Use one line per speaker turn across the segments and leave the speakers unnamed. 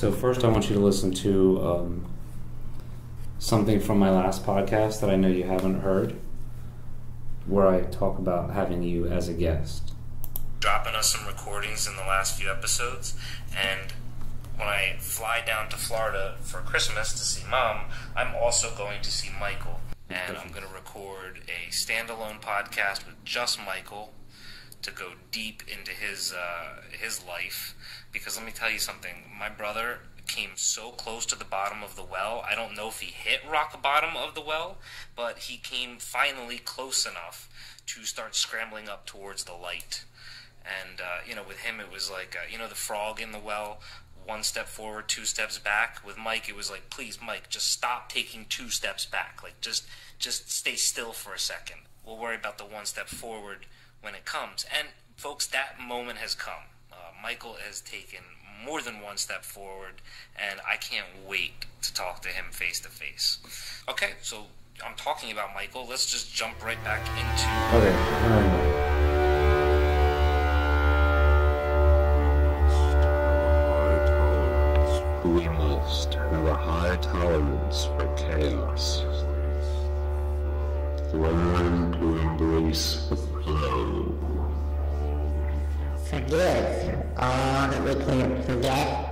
So first I want you to listen to something from my last podcast that I know you haven't heard, where I talk about having you as a guest. Dropping us some recordings in the last few episodes, and when I fly down to Florida for Christmas to see Mom, I'm also going to see Michael. And I'm going to record a standalone podcast with just Michael to go deep into his life. Because let me tell you something, my brother came so close to the bottom of the well. I don't know if he hit rock bottom of the well, but he came finally close enough to start scrambling up towards the light. And, with him it was like, the frog in the well, 1 step forward, 2 steps back. With Mike, it was like, please, Mike, just stop taking 2 steps back. Like, just stay still for a second. We'll worry about the 1 step forward when it comes. And, folks, that moment has come. Michael has taken more than 1 step forward, and I can't wait to talk to him face to face. Okay, so I'm talking about Michael. Let's just jump right back into...
Okay.
We must have a high tolerance for chaos. Learn to embrace the flow.
Forgive all that we can't forget.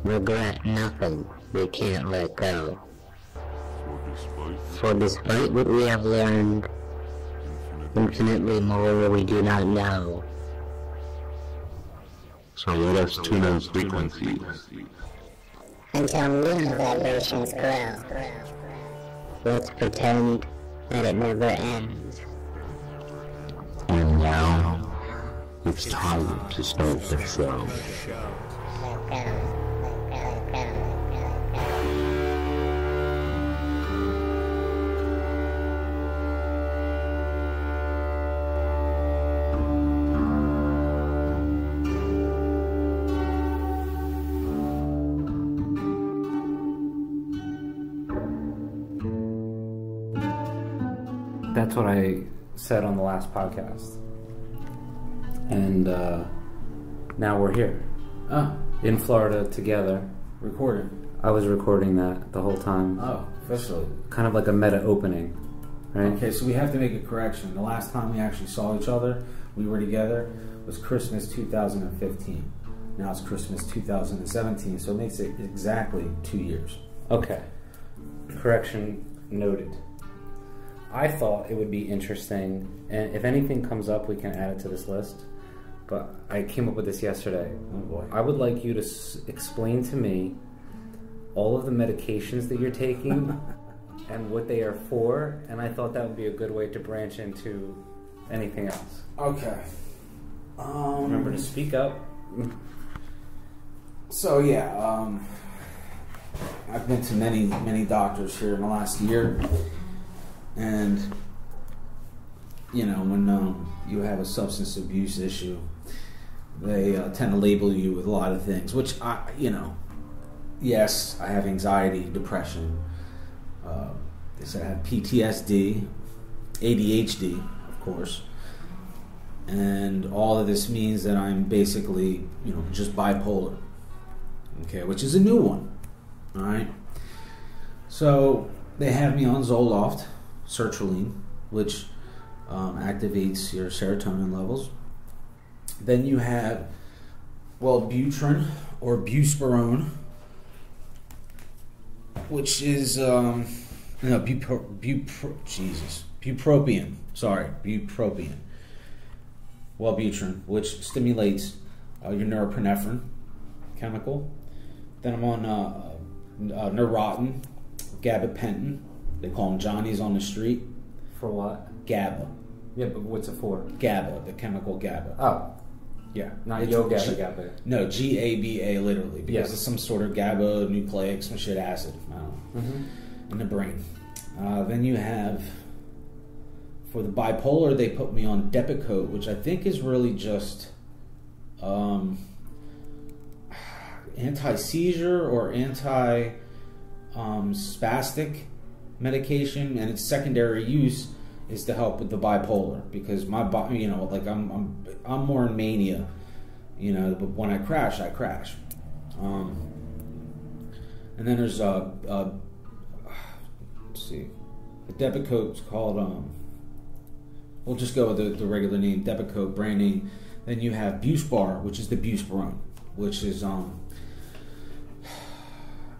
Regret nothing we can't let go. For despite what we have learned, infinitely more we do not know.
So let us tune our frequencies
until new vibrations grow. Let's pretend that it never ends.
And now, it's time to start the show.
That's what I said on the last podcast. And now we're here. In Florida together.
Recording.
I was recording that the whole time.
Oh, officially.
Kind of like a meta opening, right?
Okay, so we have to make a correction. The last time we actually saw each other, we were together, was Christmas 2015. Now it's Christmas 2017, so it makes it exactly 2 years.
Okay. Correction noted. I thought it would be interesting, and if anything comes up, we can add it to this list. But I came up with this yesterday.
Oh boy.
I would like you to explain to me all of the medications that you're taking and what they are for, and I thought that would be a good way to branch into anything else.
Okay.
Remember to speak up.
So yeah, I've been to many doctors here in the last year. And, when you have a substance abuse issue, they tend to label you with a lot of things, which, yes, I have anxiety, depression. They said I have PTSD, ADHD, of course. And all of this means that I'm basically, just bipolar. Okay, which is a new one. All right? So they have me on Zoloft. Sertraline, which activates your serotonin levels. Then you have, Wellbutrin or buspirone, which is bupropion. Sorry, bupropion. Wellbutrin, which stimulates your norepinephrine chemical. Then I'm on Neurontin, gabapentin. They call them Johnnies on the street.
For what?
GABA.
Yeah, but what's it for?
GABA, the chemical GABA.
Oh.
Yeah.
Not GABA.
No, GABA literally. Because
Yes.
it's some sort of GABA nucleic, some shit acid, I don't know, in the brain. Then you have, for the bipolar, they put me on Depakote, which I think is really just anti-seizure or anti-spastic medication, and its secondary use is to help with the bipolar, because my body, I'm more in mania, but when I crash, I crash. And then there's let's see, the Depakote's called we'll just go with the regular name, Depakote brand name. Then you have Buspar, which is the Buspirone, which is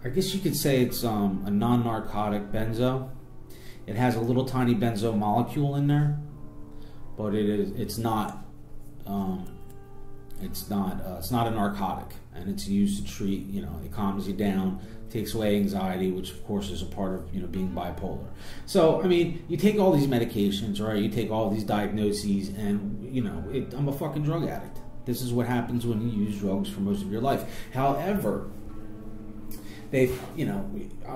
I guess you could say it's a non-narcotic benzo. It has a little tiny benzo molecule in there, but it's not a narcotic, and it's used to treat, it calms you down, takes away anxiety, which of course is a part of being bipolar. So I mean, you take all these medications, right? You take all these diagnoses, and I'm a fucking drug addict. This is what happens when you use drugs for most of your life. However, I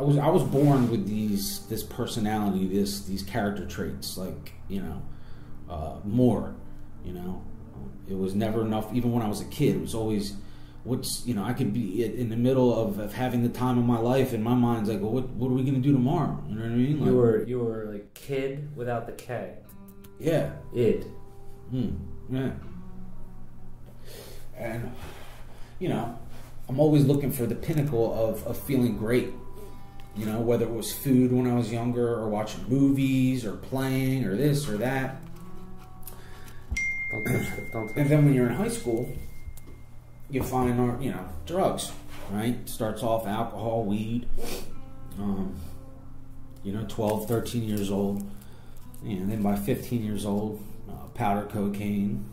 was born with this personality, these character traits, like more. It was never enough. Even when I was a kid, it was always, I could be in the middle of having the time of my life, and my mind's like, well, what are we gonna do tomorrow? You know what I mean? Like,
you were like kid without the K.
Yeah.
Id.
Yeah. And I'm always looking for the pinnacle of feeling great. Whether it was food when I was younger, or watching movies, or playing, or this or that.
Don't touch it.
And then when you're in high school, you find drugs, right? Starts off alcohol, weed, 12, 13 years old. And then by 15 years old, powder cocaine.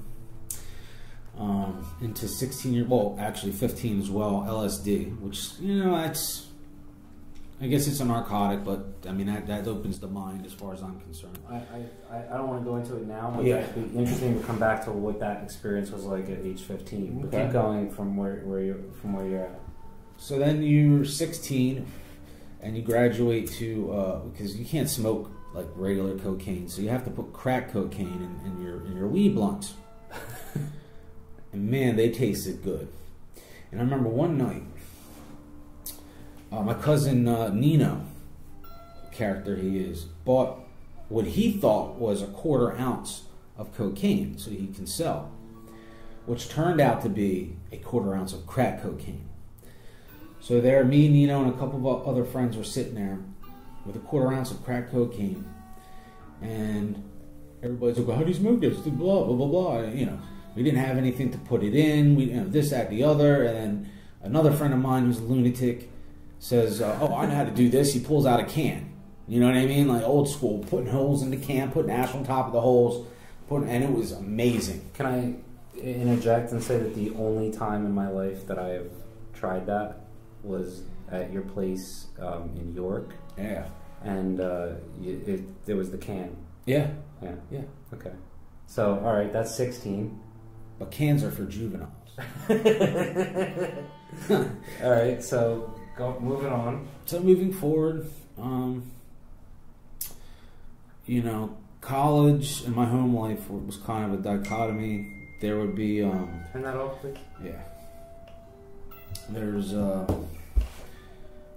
Into 15 as well, LSD, which, I guess it's a narcotic, but I mean, that opens the mind as far as I'm concerned.
I don't want to go into it now, but
yeah,
it'd be interesting to come back to what that experience was like at age 15. Okay. Keep going from where you're at.
So then you're 16, and you graduate to because you can't smoke like regular cocaine, so you have to put crack cocaine in your weed blunts. And man, they tasted good. And I remember one night, my cousin Nino, character he is, bought what he thought was a 1/4 ounce of cocaine so he can sell, which turned out to be a 1/4 ounce of crack cocaine. So there, me, Nino, and a couple of other friends were sitting there with a 1/4 ounce of crack cocaine, and everybody's like, well, how do you smoke this? Blah, blah, blah, blah. And, we didn't have anything to put it in. We, this, that, the other. And then another friend of mine who's a lunatic says, oh, I know how to do this. He pulls out a can. You know what I mean? Like old school, putting holes in the can, putting ash on top of the holes. And it was amazing.
Can I interject and say that the only time in my life that I have tried that was at your place in York?
Yeah.
And there was the can.
Yeah.
Yeah.
Yeah.
Okay. So, all right, that's 16.
But cans are for juveniles.
All right, so moving on.
So moving forward, college and my home life was kind of a dichotomy. There would be
turn that off, please.
Yeah. There's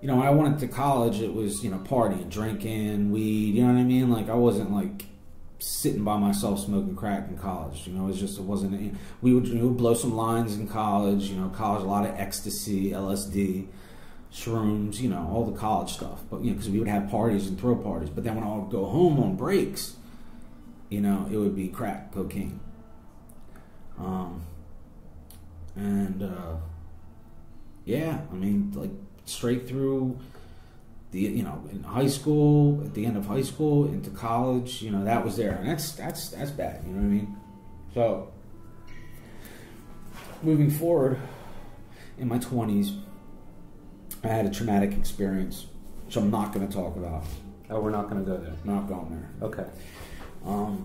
when I went to college, it was partying, drinking, weed. You know what I mean? Like I wasn't like sitting by myself smoking crack in college. It wasn't. We would blow some lines in college. College, a lot of ecstasy, LSD, shrooms. All the college stuff. But because we would have parties and throw parties. But then when I would go home on breaks, it would be crack cocaine. Straight through the in high school, at the end of high school, into college, that was there, and that's bad. You know what I mean? So moving forward, in my 20s, I had a traumatic experience, which I'm not going to talk about.
Oh, we're not going to go there.
Not going there.
Okay.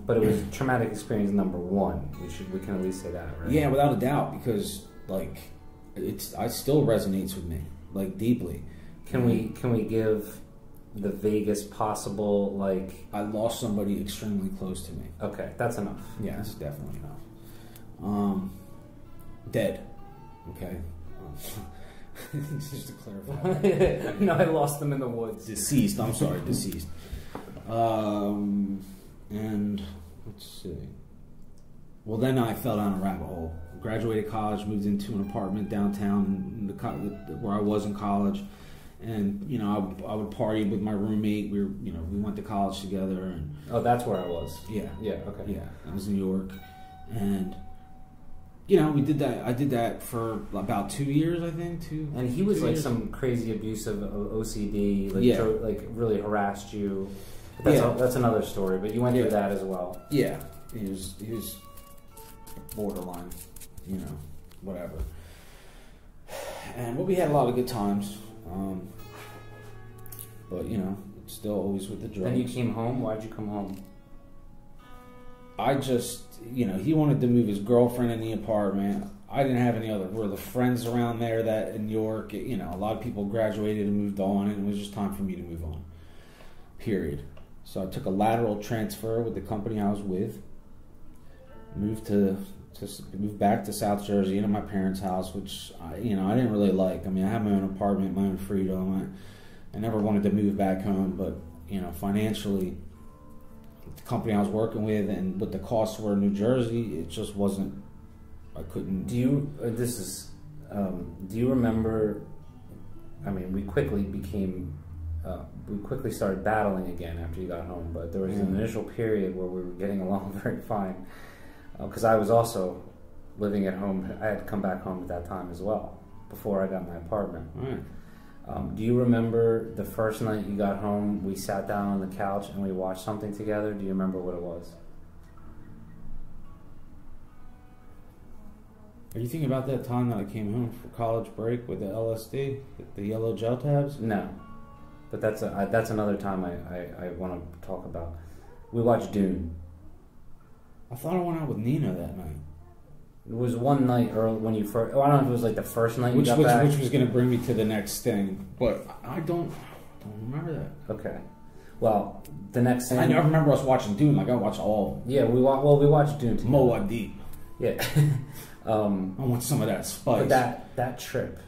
But it was traumatic experience number one. We can at least say that, right?
Yeah, without a doubt, because it still resonates with me, deeply.
Can we give the vaguest possible,
I lost somebody extremely close to me.
Okay, that's enough.
Yeah, that's definitely enough. Dead. Okay. Just to clarify.
No, I lost them in the woods.
Deceased. I'm sorry, deceased. And let's see. Well, then I fell down a rabbit hole. Graduated college, moved into an apartment downtown where I was in college, and I would party with my roommate. We went to college together. And
oh, that's where I was.
Yeah.
Okay.
Yeah, I was in New York, and we did that. I did that for about 2 years, I think.
And he was like some crazy abusive OCD, like really harassed you. That's another story. But you went through that as well.
Yeah, he was borderline, whatever. But we had a lot of good times. But still always with the drugs.
Then you came home. Why'd you come home?
I just, he wanted to move his girlfriend in the apartment. I didn't have any other friends around there that in New York, a lot of people graduated and moved on, and it was just time for me to move on. Period. So I took a lateral transfer with the company I was with. Moved back to South Jersey into my parents' house, which I didn't really like. I mean, I had my own apartment, my own freedom. I never wanted to move back home, but financially, the company I was working with and what the costs were in New Jersey, it just wasn't. I couldn't.
Do you remember? I mean, we quickly started battling again after you got home, but there was an initial period where we were getting along very fine. Because I was also living at home. I had come back home at that time as well, before I got my apartment.
Right.
Do you remember the first night you got home, we sat down on the couch and we watched something together? Do you remember what it was?
Are you thinking about that time that I came home for college break with the LSD, the yellow gel tabs?
No. But that's another time I want to talk about. We watched Dune.
I thought I went out with Nina that night.
It was one night early when you first. I don't know if it was like the first night you got back.
Which was going to bring me to the next thing, but I don't remember that.
Okay. Well, the next thing.
I remember us watching Dune. Like I watched all.
Yeah, we watched Dune together.
Moadib.
Yeah.
I want some of that spice.
But that trip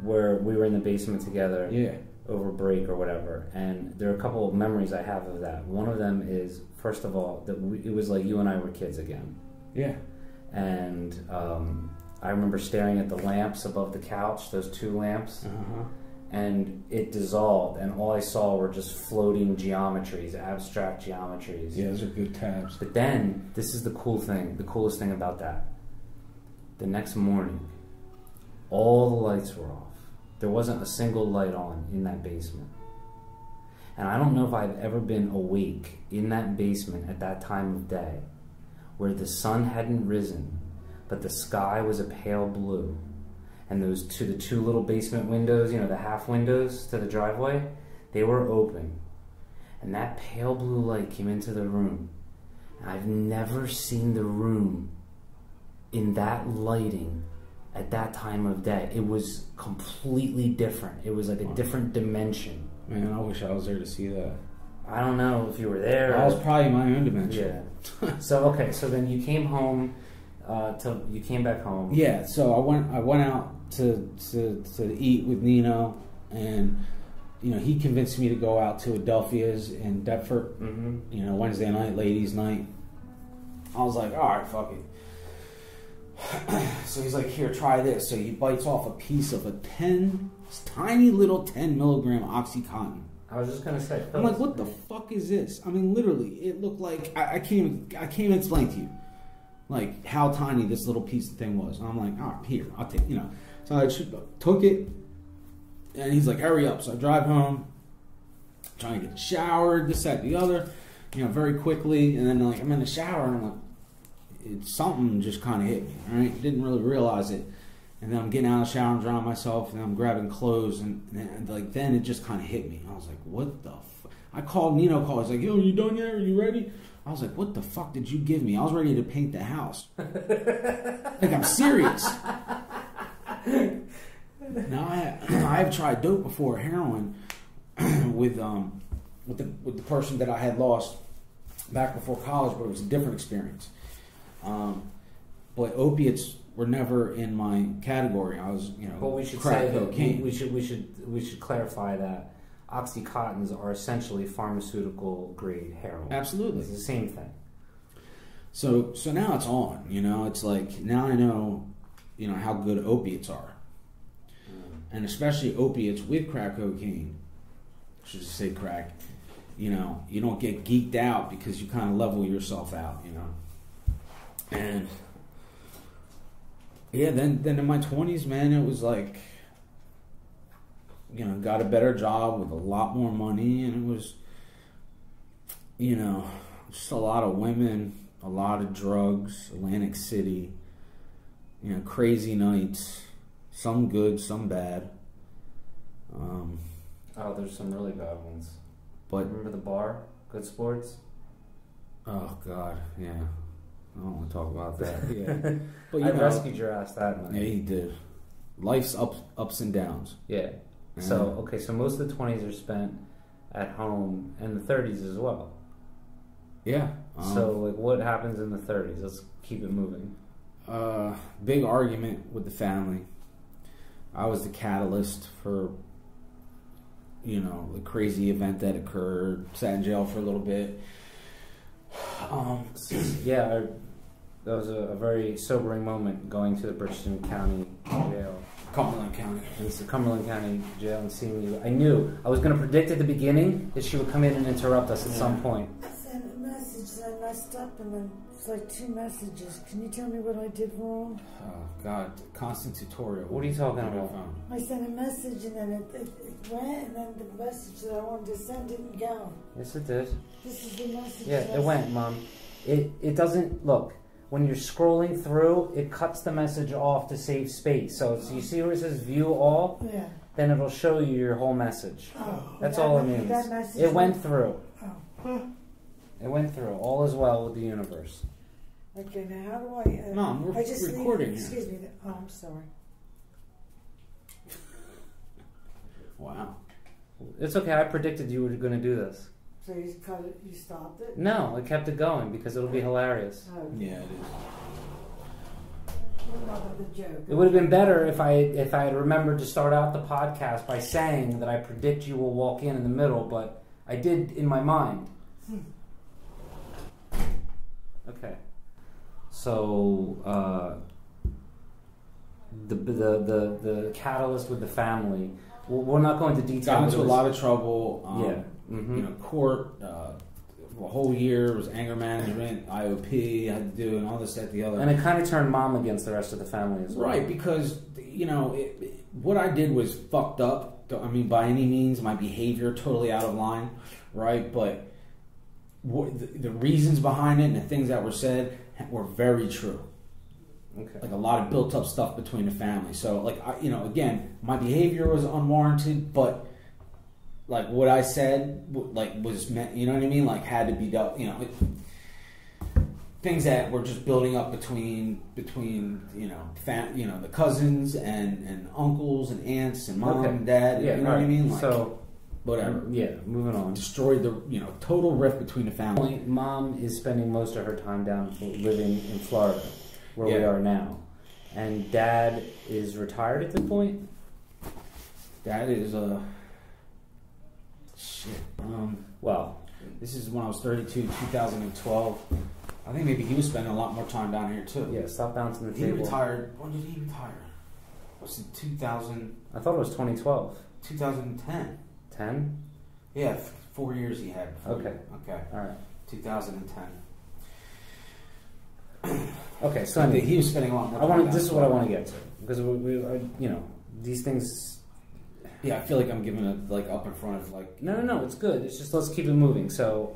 where we were in the basement together.
Yeah.
Over break or whatever, and there are a couple of memories I have of that. One of them is, first of all, that it was like you and I were kids again.
Yeah.
And I remember staring at the lamps above the couch, those two lamps, and it dissolved, and all I saw were just floating geometries, abstract geometries.
Yeah, those are good tabs.
But then, this is the coolest thing about that. The next morning, all the lights were off. There wasn't a single light on in that basement. And I don't know if I've ever been awake in that basement at that time of day where the sun hadn't risen, but the sky was a pale blue. And the two little basement windows, the half windows to the driveway, they were open. And that pale blue light came into the room. And I've never seen the room in that lighting at that time of day. It was completely different. It was like a different dimension.
Man, I wish I was there to see that.
I don't know if you were there.
I was probably in my own dimension.
Yeah. So then you came home. You came back home.
Yeah. So I went out to eat with Nino, and he convinced me to go out to Adelphia's in Deptford. Mm-hmm. Wednesday night, ladies' night. I was like, all right, fuck it. So he's like, here, try this. So he bites off a piece of a tiny little 10 milligram Oxycontin.
I was just gonna say.
I'm like, what the fuck is this? I mean, literally, it looked like I can't even explain to you, like how tiny this little piece of thing was. And I'm like, all right, here, I'll take. So I took it, and he's like, hurry up. So I drive home, trying to get showered, this, that, the other, very quickly, and then like I'm in the shower, and I'm like. Something just kind of hit me, right? Didn't really realize it. And then I'm getting out of the shower and drying myself, and I'm grabbing clothes, and then it just kind of hit me. I was like, what the fuck? I called Nino, he's like, yo, you done yet? Are you ready? I was like, what the fuck did you give me? I was ready to paint the house. Like, I'm serious. Now, I've tried dope before, heroin, with the person that I had lost back before college, but it was a different experience. But opiates were never in my category. I was,
Well, we should
crack
say
cocaine.
we should clarify that Oxycontins are essentially pharmaceutical grade heroin.
Absolutely,
It's the same thing.
So now it's on, you know. It's like, now I know, you know, how good opiates are. And especially opiates with crack cocaine. I should just say crack. You know, you don't get geeked out because you kind of level yourself out, you know. And yeah, then in my 20s, man, it was like, you know, got a better job with a lot more money, and it was, you know, just a lot of women, a lot of drugs, Atlantic City, you know, crazy nights, some good, some bad.
Oh, there's some really bad ones.
But
remember the bar, Good Sports?
Oh God, yeah. I don't want to talk about that. Yeah, but
I rescued your ass that night.
Yeah, he did. Life's ups and downs.
Yeah. So so most of the 20s are spent at home, and the 30s as well.
Yeah.
So like, what happens in the 30s? Let's keep it moving.
Big argument with the family. I was the catalyst for, you know, the crazy event that occurred. Sat in jail for a little bit.
Yeah, that was a very sobering moment, going to the Bridgeton County Jail.
Cumberland County.
And it's the Cumberland County Jail, and seeing you. I knew. I was going to predict at the beginning that she would come in and interrupt us at some point.
I sent a message and I messed up, and then it's like 2 messages. Can you tell me what I did wrong?
Oh, God. Constant tutorial.
What are you talking about?
I sent a message and then it went, and then the message that I wanted to send didn't go.
Yes, it did.
This is the message.
Yeah, it went, Mom. It doesn't... Look, when you're scrolling through, it cuts the message off to save space. So you see where it says view all?
Yeah.
Then it'll show you your whole message.
Oh,
that's all it means.
That message
it went through.
Oh.
It went through. All is well with the universe.
Okay, now how do I...
Mom, we're recording here.
Excuse me. Oh, I'm sorry.
Wow.
It's okay. I predicted you were going to do this.
So you cut it, you stopped it?
No, I kept it going because it'll be hilarious.
Oh.
Yeah, it is.
The joke.
It would have been better if I had remembered to start out the podcast by saying that I predict you will walk in the middle, but I did in my mind. Okay. So the catalyst with the family. We're not going to detail.
Got into a lot of trouble.
Yeah.
Mm-hmm. You know, court. A whole year was anger management, IOP, I had to do, and all this, that, the other.
And it kind of turned Mom against the rest of the family as well.
Right, because, you know, what I did was fucked up. I mean, by any means, my behavior totally out of line, right? But the reasons behind it and the things that were said were very true.
Okay.
Like a lot of built up stuff between the family. So, like, you know, again, my behavior was unwarranted, but like what I said, like was meant, you know what I mean? Like had to be dealt, you know, things that were just building up between you know, the cousins and uncles and aunts and mom and dad.
Yeah,
you know what I mean? Like,
so
whatever.
Yeah, moving on.
Destroyed the total rift between the family.
Mom is spending most of her time living in Florida, where we are now, and Dad is retired at this point.
Dad is shit.
Well,
this is when I was 32, 2012. I think maybe he was spending a lot more time down here too.
Yeah, stop bouncing the
table.
He
retired. When did he retire? Was it 2000?
I thought it was 2012.
2010.
10?
Yeah, 4 years he had.
Okay.
Okay.
All right.
2010.
Okay, so anyway,
he was spending a lot more time.
This is what I want to get to, because we you know, these things.
Yeah, I feel like I'm giving it like up in front of like.
No, it's good. It's just let's keep it moving. So,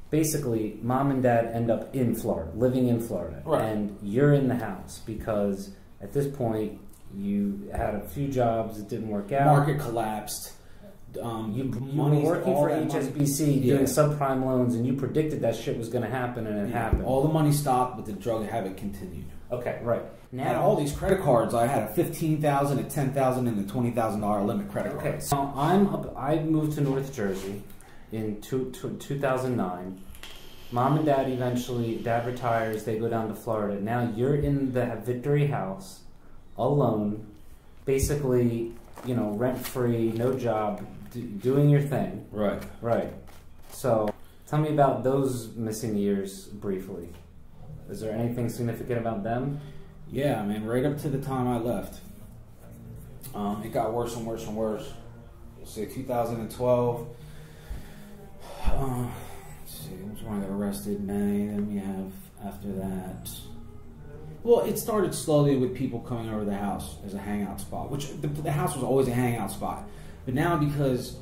basically, Mom and Dad end up in Florida, living in Florida,
right.
And you're in the house because at this point you had a few jobs that didn't work out.
Market collapsed.
You were working for HSBC doing subprime loans, and you predicted that shit was going to happen, and it happened.
All the money stopped, but the drug habit continued.
Okay, right.
Now, I had all these credit cards. I had a $15,000, a $10,000, and a $20,000 limit credit card.
Okay, so I moved to North Jersey in 2009. Mom and Dad Dad retires. They go down to Florida. Now you're in the Victory house, alone, basically, you know, rent free, no job, doing your thing.
Right.
Right. So Tell me about those missing years briefly. Is there anything significant about them?
Yeah, I mean, right up to the time I left, it got worse and worse and worse. Say 2012. Let's see, when I got arrested, May. Then we have after that. Well, it started slowly with people coming over the house as a hangout spot, which the house was always a hangout spot. But now because,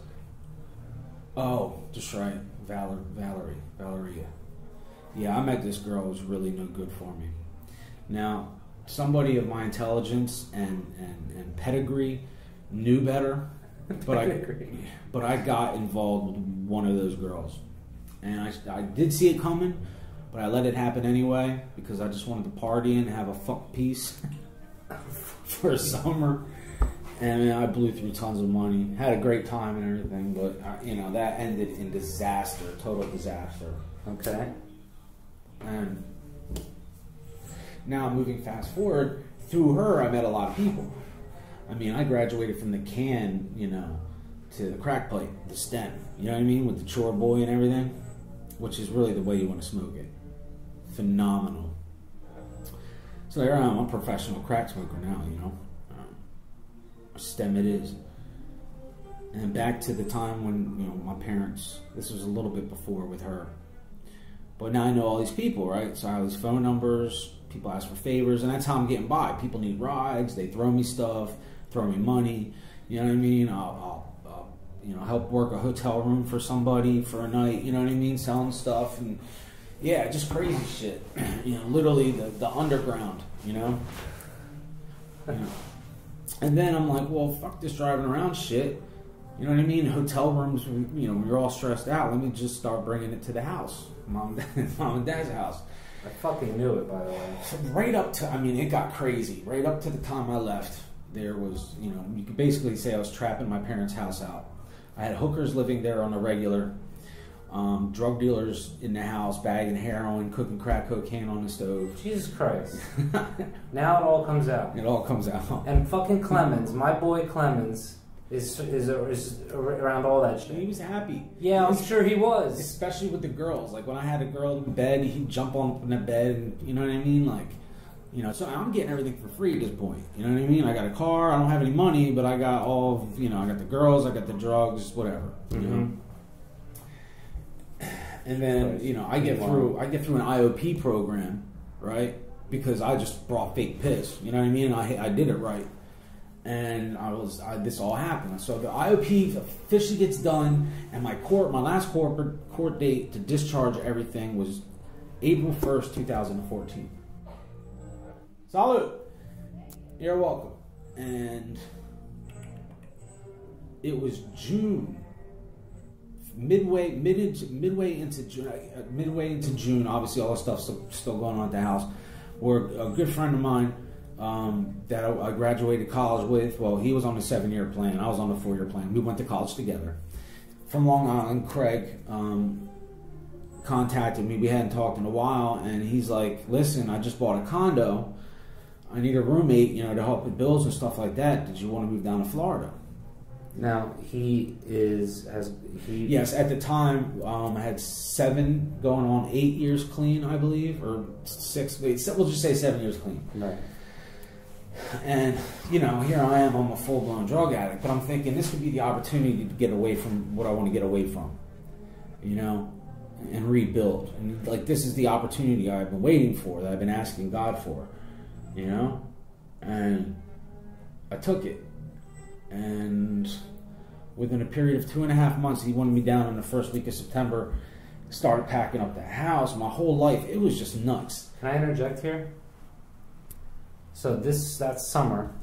just right, Valeria. Yeah, I met this girl who was really no good for me. Now, somebody of my intelligence and pedigree knew better, but I got involved with one of those girls. And I did see it coming, but I let it happen anyway because I just wanted to party and have a fuck piece for a summer. And I blew through tons of money, had a great time and everything, but that ended in disaster, total disaster.
Okay.
And now moving fast forward, through her I met a lot of people. I mean, I graduated from the can, to the crack pipe, the stem, you know what I mean, with the chore boy and everything, which is really the way you want to smoke it. Phenomenal. So here I am, I'm a professional crack smoker now, stem it is. And back to the time when, my parents, this was a little bit before with her. But now I know all these people, right? So I have these phone numbers, people ask for favors, and that's how I'm getting by. People need rides, they throw me stuff, throw me money, you know what I mean? I'll help work a hotel room for somebody for a night, you know what I mean? Selling stuff, and yeah, just crazy shit. Literally the underground, And then I'm like, well, fuck this driving around shit. You know what I mean? Hotel rooms, we were all stressed out. Let me just start bringing it to the house. Mom and Dad's house.
I fucking knew it, by the way.
Right up to, it got crazy. Right up to the time I left, there was, you could basically say I was trapping my parents' house out. I had hookers living there on a regular, drug dealers in the house, bagging heroin, cooking crack cocaine on the stove.
Jesus Christ. Now it all comes out.
It all comes out.
And fucking Clemens, my boy Clemens, is around all that shit.
He was happy.
Yeah, I'm sure he was.
Especially with the girls. Like when I had a girl in bed, he'd jump on the bed, and you know what I mean? Like, so I'm getting everything for free at this point. You know what I mean? I got a car, I don't have any money, but I got all of, I got the girls, I got the drugs, whatever.
Mm-hmm.
And then, I get through an IOP program, right? Because I just brought fake piss. You know what I mean? I did it right. And this all happened. So the IOP officially gets done, and my last court date to discharge everything was April 1st, 2014. Salute! You're welcome. And it was June, midway into June. Obviously, all the stuff's still going on at the house. Where a good friend of mine that I graduated college with. Well, he was on the 7-year plan. I was on the 4-year plan. We went to college together. From Long Island, Craig contacted me. We hadn't talked in a while, and he's like, "Listen, I just bought a condo. I need a roommate, to help with bills and stuff like that. Did you want to move down to Florida?"
Now yes,
at the time I had 7 going on 8 years clean, I believe, or 6. We'll just say 7 years clean.
Right.
And here I am. I'm a full-blown drug addict, but I'm thinking this could be the opportunity to get away from what I want to get away from, and rebuild. And this is the opportunity I've been waiting for, that I've been asking God for, and I took it. And within a period of 2.5 months, he wanted me down in the first week of September. Started packing up the house. My whole life, it was just nuts.
Can I interject here? So that summer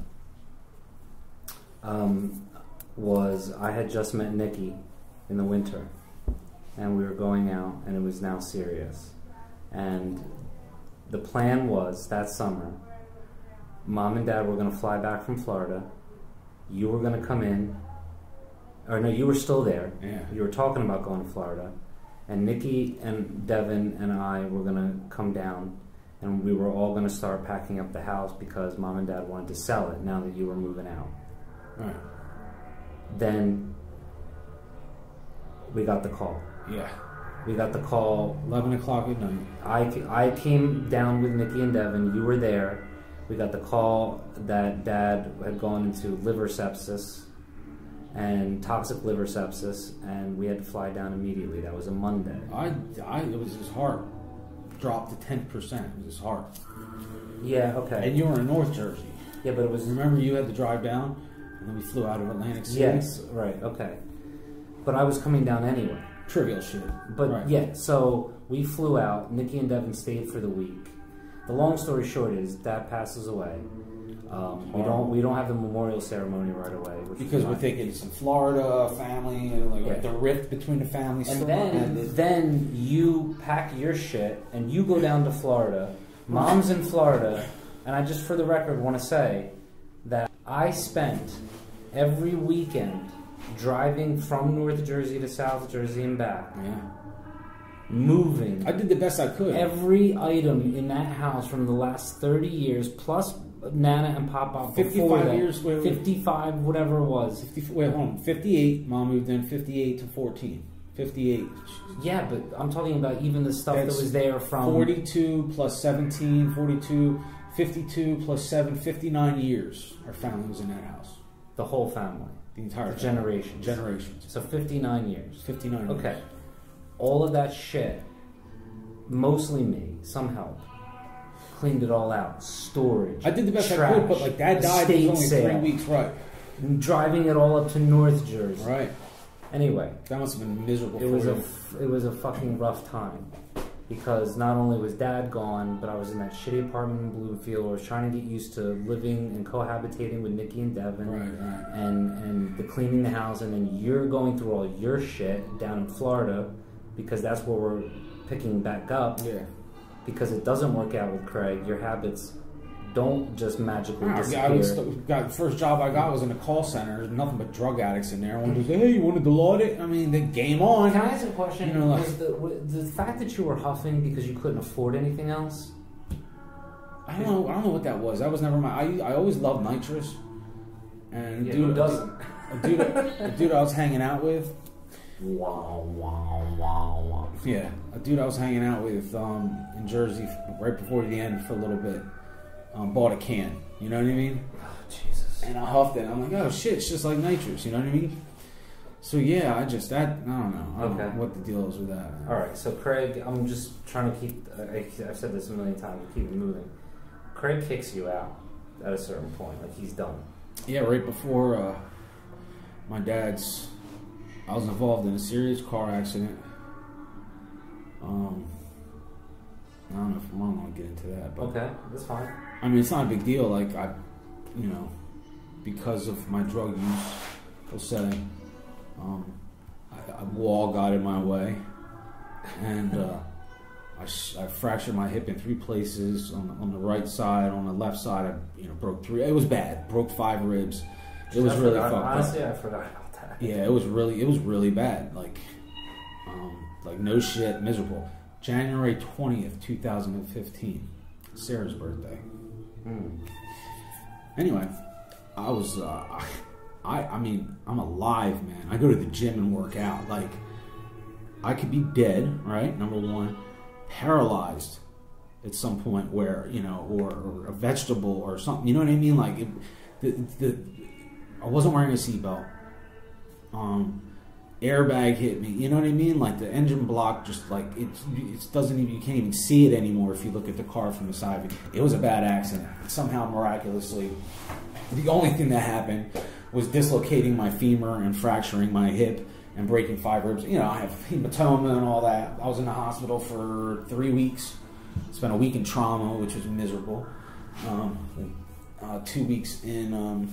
I had just met Nikki in the winter, and we were going out, and it was now serious. And the plan was that summer, Mom and Dad were going to fly back from Florida. You were going to come in, or no, you were still there.
Yeah.
You were talking about going to Florida, and Nikki and Devin and I were going to come down, and we were all going to start packing up the house because Mom and Dad wanted to sell it now that you were moving out.
Right.
Then we got the call.
Yeah.
We got the call
11 o'clock at night.
I came down with Nikki and Devin. You were there. We got the call that Dad had gone into liver sepsis and toxic liver sepsis, and we had to fly down immediately. That was a Monday.
It was his heart dropped to 10%. It was his heart.
Yeah, okay.
And you were in North Jersey.
Yeah, but it was...
Remember you had to drive down, and then we flew out of Atlantic City?
Yes, right, okay. But I was coming down anyway.
Trivial shit.
But
right.
yeah, so we flew out. Nikki and Devin stayed for the week. The long story short is Dad passes away. We don't have the memorial ceremony right away,
because we're thinking it's in Florida, family, and like the rift between the families.
And then you pack your shit and you go down to Florida. Mom's in Florida, and I just for the record want to say that I spent every weekend driving from North Jersey to South Jersey and back.
Yeah.
Moving.
I did the best I could.
Every item in that house from the last 30 years, plus Nana and Papa.
55 years.
55, whatever it was.
58. Mom moved in 58 to 14. 58.
Yeah, but I'm talking about even the stuff that was there from...
42 plus 17, 42, 52 plus 7, 59 years our family was in that house.
The whole family.
The entire family.
Generations.
Generations.
So 59 years.
59 years.
Okay. All of that shit, mostly me, some help, cleaned it all out. Storage.
I did the best
trash,
I could, but like Dad died in only 3 weeks, right?
Driving it all up to North Jersey.
Right.
Anyway.
That must have been miserable
it was a fucking rough time. Because not only was Dad gone, but I was in that shitty apartment in Bloomfield. I was trying to get used to living and cohabitating with Nikki and Devin.
Right.
And the cleaning the house. And then you're going through all your shit down in Florida. Because that's where we're picking back up.
Yeah.
Because it doesn't work out with Craig. Your habits don't just magically disappear.
The first job I got was in a call center. There's nothing but drug addicts in there. One was like, hey, you wanted to load it? I mean, the game on.
Can I ask a question?
You know, like,
was the fact that you were huffing because you couldn't afford anything else?
I don't know what that was. That was never my... I always loved nitrous. And
who doesn't?
A dude I was hanging out with...
Wow.
Yeah, a dude I was hanging out with in Jersey right before the end for a little bit bought a can. You know what I mean?
Oh, Jesus.
And I huffed it. I'm like, oh shit, it's just like nitrous. You know what I mean? So yeah, I don't know. I don't know what the deal is with that.
All right, so Craig, I'm just trying to keep. I've said this a million times. But keep it moving. Craig kicks you out at a certain point. Like he's done.
Yeah, right before my dad's. I was involved in a serious car accident. I don't know if I want to get into that. But
okay, that's fine.
I mean, it's not a big deal. Like, because of my drug use, we'll say, a wall got in my way. And I fractured my hip in 3 places. On the right side, on the left side, I broke 3. It was bad. Broke 5 ribs. It was really fucked up.
Honestly, I forgot about that.
Yeah, it was really bad. Like no shit, miserable. January 20th, 2015, Sarah's birthday. Anyway, I was, I mean, I'm alive, man. I go to the gym and work out. Like, I could be dead, right? Number one, paralyzed at some point where, or a vegetable or something. You know what I mean? Like, I wasn't wearing a seatbelt. Airbag hit me. You know what I mean? Like the engine block, just like it doesn't even. You can't even see it anymore if you look at the car from the side. It was a bad accident. Somehow, miraculously, the only thing that happened was dislocating my femur and fracturing my hip and breaking 5 ribs. I have hematoma and all that. I was in the hospital for 3 weeks. Spent a week in trauma, which was miserable. 2 weeks in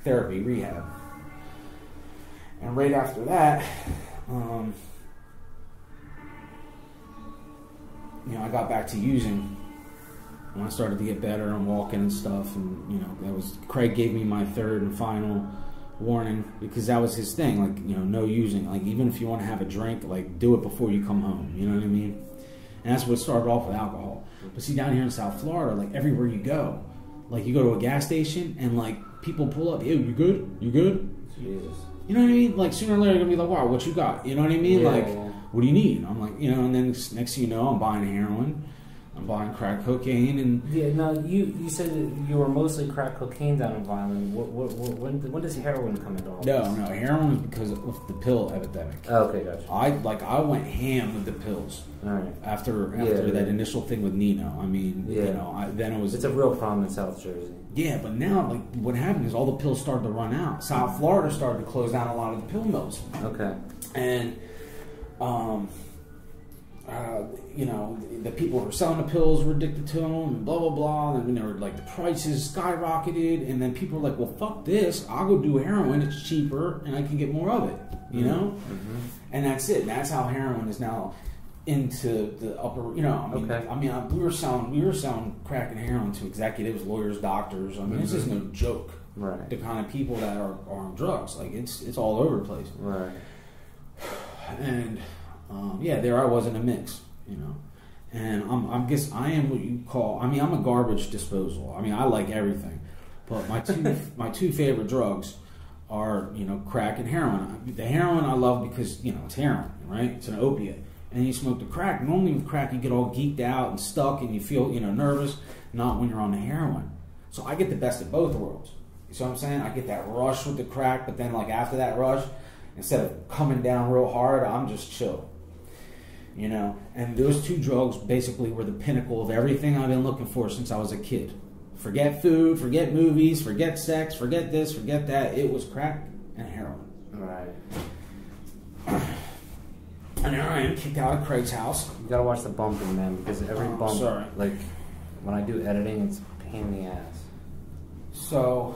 therapy, rehab. And right after that, I got back to using. When I started to get better and walking and stuff, and that was Craig gave me my 3rd and final warning because that was his thing. Like no using. Like even if you want to have a drink, like do it before you come home. You know what I mean? And that's what started off with alcohol. But see, down here in South Florida, like everywhere you go, like you go to a gas station and like people pull up, hey, you good? You good?
Jesus.
You know what I mean? Like, sooner or later, they're going to be like, wow, what you got? You know what I mean?
Yeah.
Like, what do you need? I'm like, you know, and then next thing you know, I'm buying heroin. I'm buying crack cocaine. And
yeah, now, you said that you were mostly crack cocaine down in Violin. When does heroin come into all this?
No, heroin was because of the pill epidemic.
Oh, okay, gotcha.
I went ham with the pills.
All right.
After that initial thing with Nino. I mean, you know, then it was...
It's a real problem in South Jersey.
Yeah, but now, like, what happened is all the pills started to run out. South Florida started to close down a lot of the pill mills.
Okay.
And, you know, the people who were selling the pills were addicted to them and blah, blah, blah. And then they were, like, the prices skyrocketed. And then people were like, well, fuck this. I'll go do heroin. It's cheaper and I can get more of it, you know? Mm-hmm. And that's it. That's how heroin is now into the upper, you know, we were selling crack and heroin to executives, lawyers, doctors. I mean, this is no joke.
Right.
The kind of people that are on drugs, like it's all over the place.
Right.
And there I was in a mix, you know, and I am what you call. I mean, I'm a garbage disposal. I mean, I like everything, but my two favorite drugs are, you know, crack and heroin. The heroin I love because, you know, it's heroin, right? It's an opiate. And you smoke the crack. Normally with crack, you get all geeked out and stuck and you feel, you know, nervous. Not when you're on the heroin. So I get the best of both worlds. You see what I'm saying? I get that rush with the crack, but then like after that rush, instead of coming down real hard, I'm just chill. You know? And those two drugs basically were the pinnacle of everything I've been looking for since I was a kid. Forget food, forget movies, forget sex, forget this, forget that. It was crack and heroin.
Right.
And there I am, kicked out of Craig's house.
You gotta watch the bumping, man, because every bump, like, when I do editing, it's a pain in the ass.
So,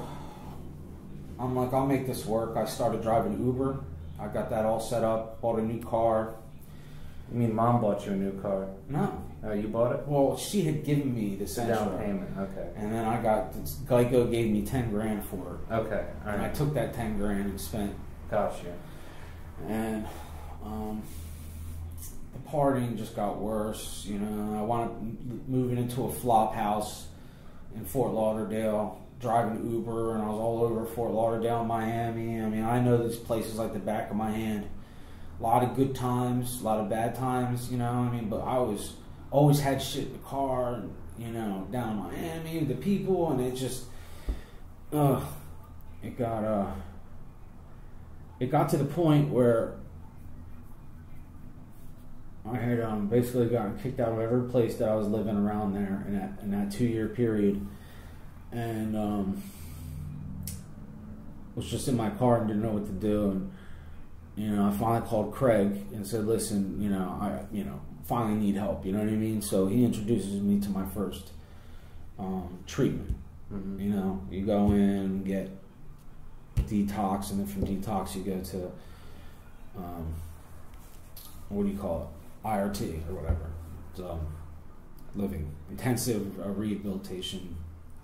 I'm like, I'll make this work. I started driving Uber. I got that all set up, bought a new car.
You mean Mom bought you a new car?
No.
Oh, you bought it?
Well, she had given me the
down payment, okay.
And then I got, Geico gave me 10 grand for it.
Okay, all right.
And I took that 10 grand and spent.
Gotcha.
And, the partying just got worse, you know. I wound up moving into a flop house in Fort Lauderdale, driving Uber, and I was all over Fort Lauderdale, Miami. I mean, I know these places like the back of my hand. A lot of good times, a lot of bad times, you know. I mean, but I always had shit in the car, and, you know, down in Miami, the people, and it just, it got to the point where I had basically gotten kicked out of every place that I was living around there in that 2-year period, and was just in my car and didn't know what to do. And, you know, I finally called Craig and said, "Listen, you know, I finally need help." You know what I mean? So he introduces me to my first treatment. Mm-hmm. You know, you go in, get detox, and then from detox you go to what do you call it? IRT or whatever. So, living intensive rehabilitation.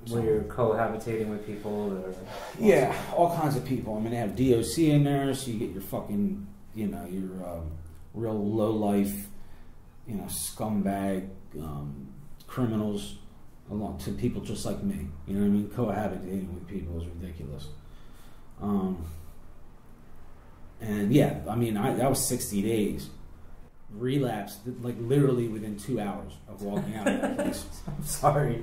Where you're cohabitating with people that are...
Yeah, all kinds of people. I mean, they have DOC in there, so you get your fucking, you know, your real low life, you know, scumbag criminals along to people just like me. You know what I mean? Cohabitating with people is ridiculous. And yeah, I mean, that was 60 days. Relapsed, like literally within 2 hours of walking out of that place.
I'm sorry.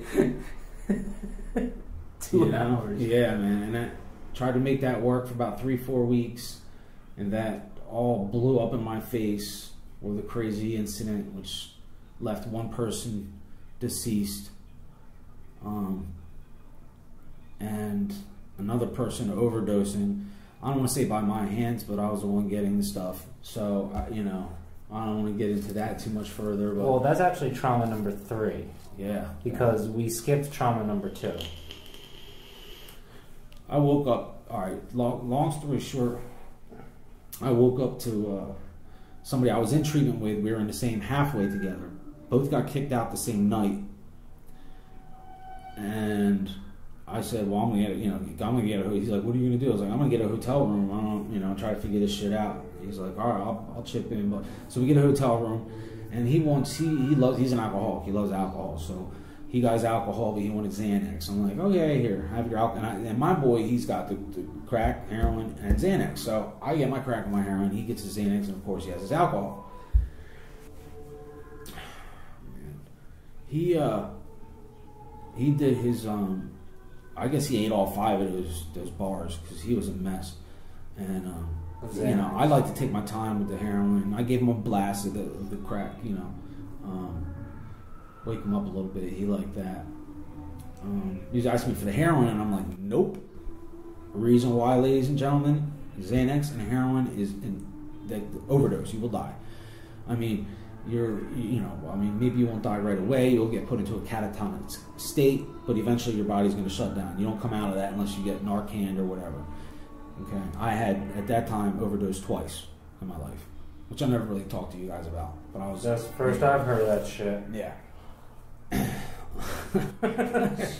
2 hours.
Yeah, man. And I tried to make that work for about 3-4 weeks, and that all blew up in my face with a crazy incident which left one person deceased, and another person overdosing. I don't want to say by my hands, but I was the one getting the stuff. So, you know, I don't want to get into that too much further. But
well, that's actually trauma number 3.
Yeah.
Because we skipped trauma number 2.
I woke up, all right, long story short, I woke up to somebody I was in treatment with. We were in the same halfway together. Both got kicked out the same night. And I said, well, I'm going to get a, he's like, what are you going to do? I was like, I'm going to get a hotel room. I don't, you know, try to figure this shit out. He's like, all right, I'll chip in. But so we get a hotel room, and he's an alcoholic. He loves alcohol. So he got his alcohol, but he wanted Xanax. I'm like, okay, here, have your alcohol. And my boy, he's got the crack, heroin, and Xanax. So I get my crack and my heroin. He gets his Xanax, and of course, he has his alcohol. He did his I guess he ate all 5 of those bars because he was a mess. And I like to take my time with the heroin. I gave him a blast of the crack, wake him up a little bit. He liked that. He was asking me for the heroin, and I'm like, nope. The reason why, ladies and gentlemen, Xanax and heroin is the overdose. You will die. I mean, maybe you won't die right away. You'll get put into a catatonic state, but eventually your body's going to shut down. You don't come out of that unless you get Narcan or whatever. Okay, I had at that time overdosed twice in my life, which I never really talked to you guys about. But I was.
That's the first I've heard of that shit.
Yeah.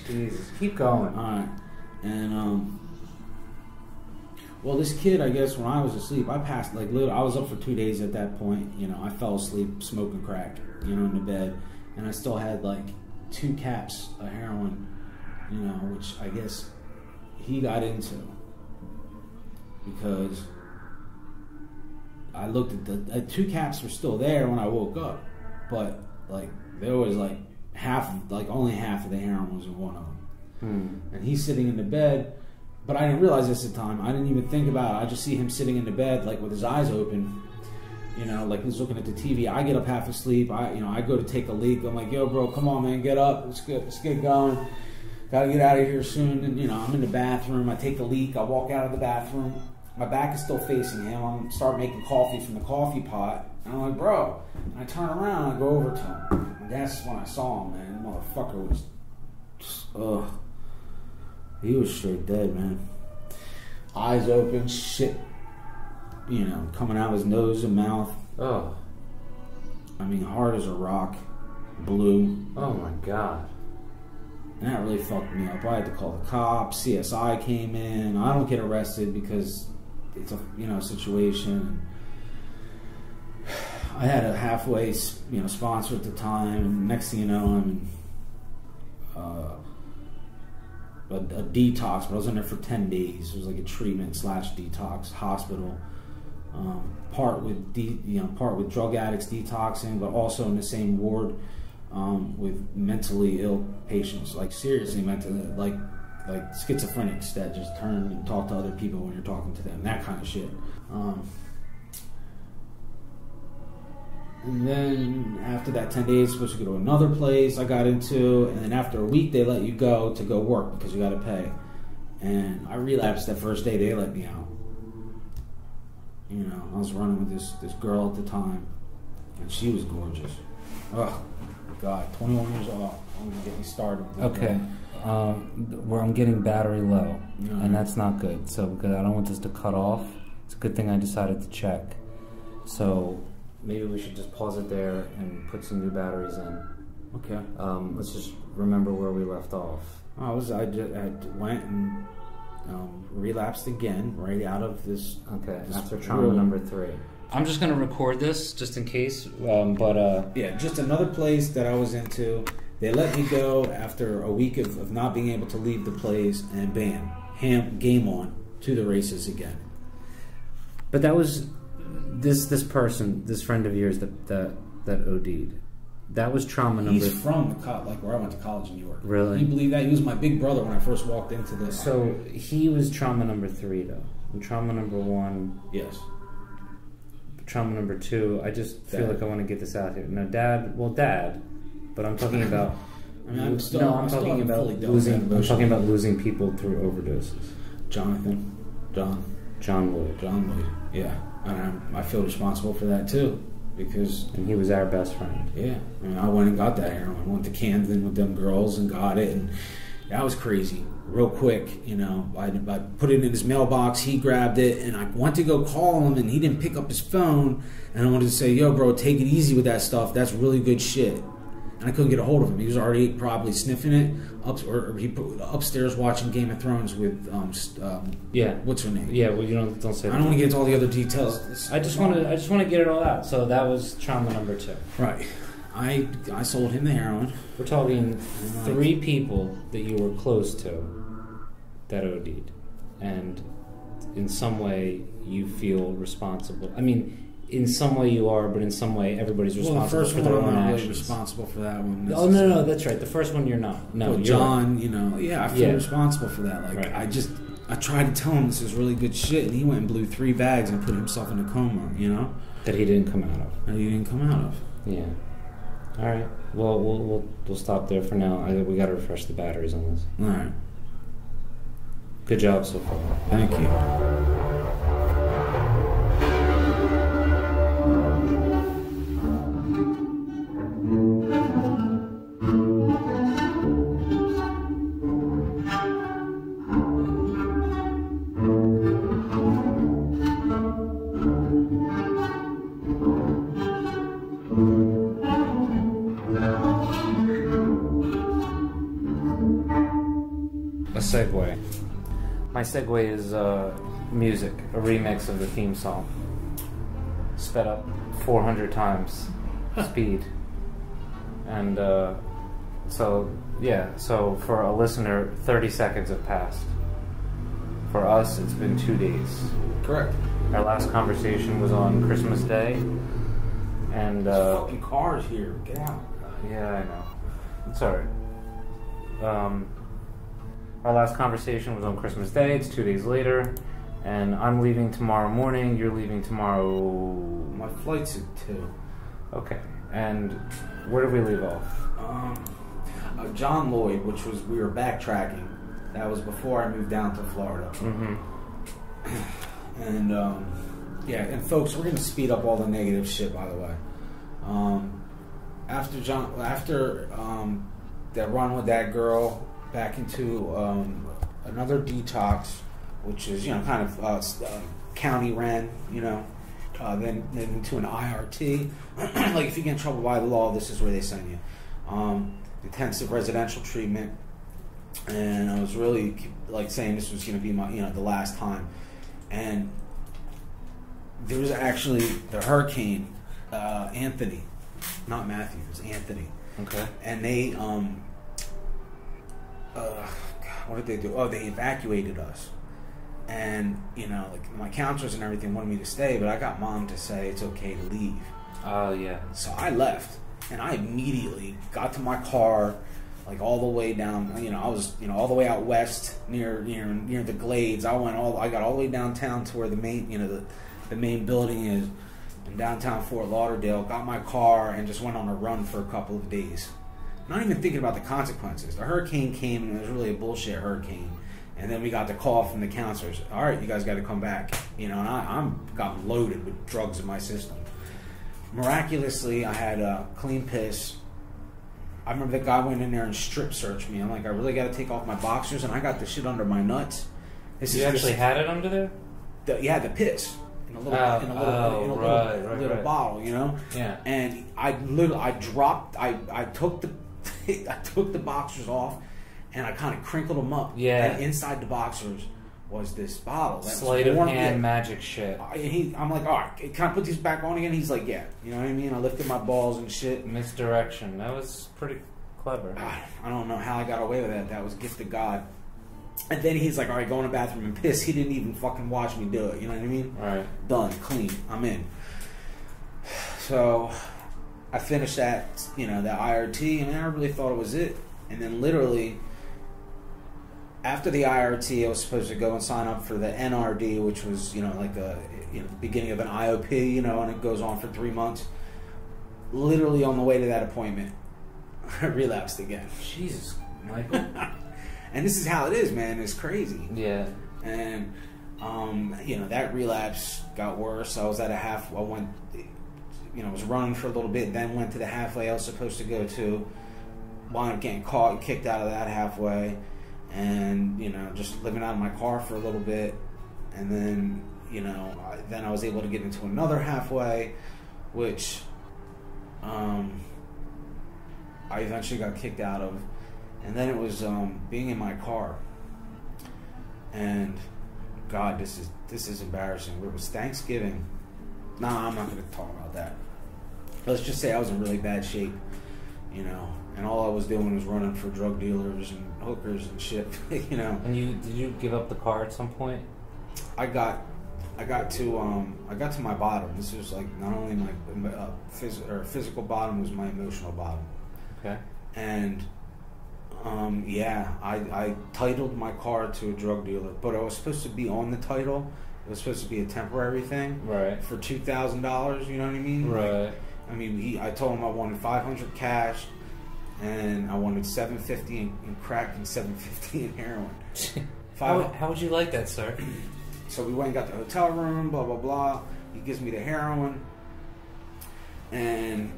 Jesus, keep going.
All right, and well, this kid, I guess, when I was asleep, I passed I was up for 2 days at that point. I fell asleep smoking crack, in the bed, and I still had 2 caps of heroin, which I guess he got into because I looked at the 2 caps were still there when I woke up, but there was only half of the heroin was in one of them, and he's sitting in the bed. But I didn't realize this at the time. I didn't even think about it. I just see him sitting in the bed, with his eyes open, he's looking at the TV. I get up half asleep. I go to take a leak. I'm like, yo, bro, come on, man, get up. Let's get going. Got to get out of here soon. And, I'm in the bathroom. I take a leak. I walk out of the bathroom. My back is still facing him. I'm start making coffee from the coffee pot. And I'm like, bro. And I turn around and I go over to him. And that's when I saw him, man. The motherfucker was ugh. He was straight dead, man. Eyes open, shit, coming out of his nose and mouth.
Oh.
I mean, hard as a rock, blue.
Oh my God.
And that really fucked me up. I had to call the cops. CSI came in. I don't get arrested because it's a situation. I had a halfway, sponsor at the time. And next thing you know, I'm a detox, but I was in there for 10 days. It was like a treatment/detox hospital. Part with drug addicts detoxing, but also in the same ward with mentally ill patients, seriously mentally, like schizophrenics that just turn and talk to other people when you're talking to them, that kind of shit. And then after that 10 days, supposed to go to another place I got into, and then after a week they let you go to go work because you got to pay. And I relapsed that first day. They let me out. I was running with this girl at the time, and she was gorgeous. Oh God, 21 years old. I'm gonna get me started.
Okay, where I'm getting battery low, and that's not good. So because I don't want this to cut off, it's a good thing I decided to check. So. Maybe we should just pause it there and put some new batteries in.
Okay.
Let's just remember where we left off.
I went and relapsed again right out of this.
Okay. After trauma number 3. I'm just gonna record this just in case.
Yeah, just another place that I was into. They let me go after a week of not being able to leave the place, and bam, game on to the races again.
But that was. This person, this friend of yours that OD'd, that was trauma number.
He's from where I went to college in New York.
Really?
Can you believe that? He was my big brother when I first walked into this.
So he was trauma number 3 though. And trauma number 1.
Yes.
Trauma number 2. I just feel like I want to get this out here. Now, Dad. But I'm talking about. I'm talking about losing people through overdoses. John Lloyd.
Yeah. And I feel responsible for that too,
and he was our best friend.
Yeah, I went and got that heroin. I went to Camden with them girls and got it, and that was crazy. Real quick, I put it in his mailbox. He grabbed it, and I went to go call him, and he didn't pick up his phone. And I wanted to say, "Yo, bro, take it easy with that stuff. That's really good shit." And I couldn't get a hold of him. He was already probably sniffing it upstairs watching Game of Thrones with what's her name?
Yeah, well, you don't say.
I don't want to get into all the other details.
I just want to get it all out. So that was trauma number 2.
Right. I sold him the heroin.
We're talking 3 people that you were close to that OD'd, and in some way you feel responsible. I mean, in some way you are, but in some way everybody's responsible for their own actions. I'm not really responsible
for that one.
Oh no, that's right. The first one you're not. No,
well, John, I feel responsible for that. Like
right.
I tried to tell him this is really good shit, and he went and blew 3 bags and put himself in a coma.
That he didn't come out of. Yeah. All right. Well, we'll stop there for now. We got to refresh the batteries on this.
All right.
Good job so far.
Thank you.
Segue. My segue is music, a remix of the theme song, sped up 400 times speed. And so for a listener, 30 seconds have passed. For us, it's been 2 days.
Correct.
Our last conversation was on Christmas Day, and
there's fucking cars here. Get out.
Yeah, I know. It's alright. Our last conversation was on Christmas Day. It's 2 days later, and I'm leaving tomorrow morning. You're leaving tomorrow.
My flight's at 2.
Okay. And where did we leave off?
John Lloyd, we were backtracking. That was before I moved down to Florida.
Mm-hmm.
And and folks, we're gonna speed up all the negative shit, by the way. After that run with that girl. Back into another detox, which is kind of county ran, then into an IRT. Like if you get in trouble by the law, this is where they send you. Intensive residential treatment, and I was really like saying this was going to be my the last time. And there was actually the hurricane Anthony, not Matthew, it was Anthony.
Okay.
And they what did they do? Oh, they evacuated us. And, like my counselors and everything wanted me to stay, but I got mom to say it's okay to leave.
Oh, yeah.
So I left, and I immediately got to my car, like all the way down, I was, all the way out west near the Glades. I got all the way downtown to where the main, the main building is in downtown Fort Lauderdale, got my car and just went on a run for a couple of days. Not even thinking about the consequences. The hurricane came, and it was really a bullshit hurricane. And then we got the call from the counselors. All right, you guys got to come back. And I'm got loaded with drugs in my system. Miraculously, I had clean piss. I remember the guy went in there and strip searched me. I'm like, I really got to take off my boxers, and I got the shit under my nuts.
You actually had it under there?
The piss. In a little bottle,
Yeah.
And I took the boxers off, and I kind of crinkled them up.
Yeah.
And inside the boxers was this bottle.
Sleight of hand magic shit.
I'm like, all right, can I put these back on again? He's like, yeah. You know what I mean? I lifted my balls and shit.
Misdirection. That was pretty clever.
I don't know how I got away with that. That was gift of God. And then he's like, all right, go in the bathroom and piss. He didn't even fucking watch me do it. You know what I mean?
All right.
Done. Clean. I'm in. So I finished that, that IRT, and I really thought it was it. And then literally, after the IRT, I was supposed to go and sign up for the NRD, which was, like the beginning of an IOP, and it goes on for 3 months. Literally on the way to that appointment, I relapsed again.
Jesus, Michael.
And this is how it is, man. It's crazy.
Yeah.
And, that relapse got worse. I was at I was running for a little bit, then went to the halfway I was supposed to go to. Wound up getting caught and kicked out of that halfway. And, just living out of my car for a little bit. And then, then I was able to get into another halfway, which I eventually got kicked out of. And then it was being in my car. And, God, this is embarrassing. It was Thanksgiving. No, I'm not going to talk about that. let's just say I was in really bad shape, you know, and all I was doing was running for drug dealers and hookers and shit, you know.
And did you give up the car at some point?
I got to my bottom. This was like not only my physical bottom, was my emotional bottom.
Okay.
And I titled my car to a drug dealer, but I was supposed to be on the title. It was supposed to be a temporary thing,
right?
For $2,000. You know what I mean?
Right.
Like, I mean, I told him I wanted $500 cash, and I wanted $750 in crack and $750 in heroin.
How would you like that, sir?
So we went and got the hotel room, blah, blah, blah. He gives me the heroin. And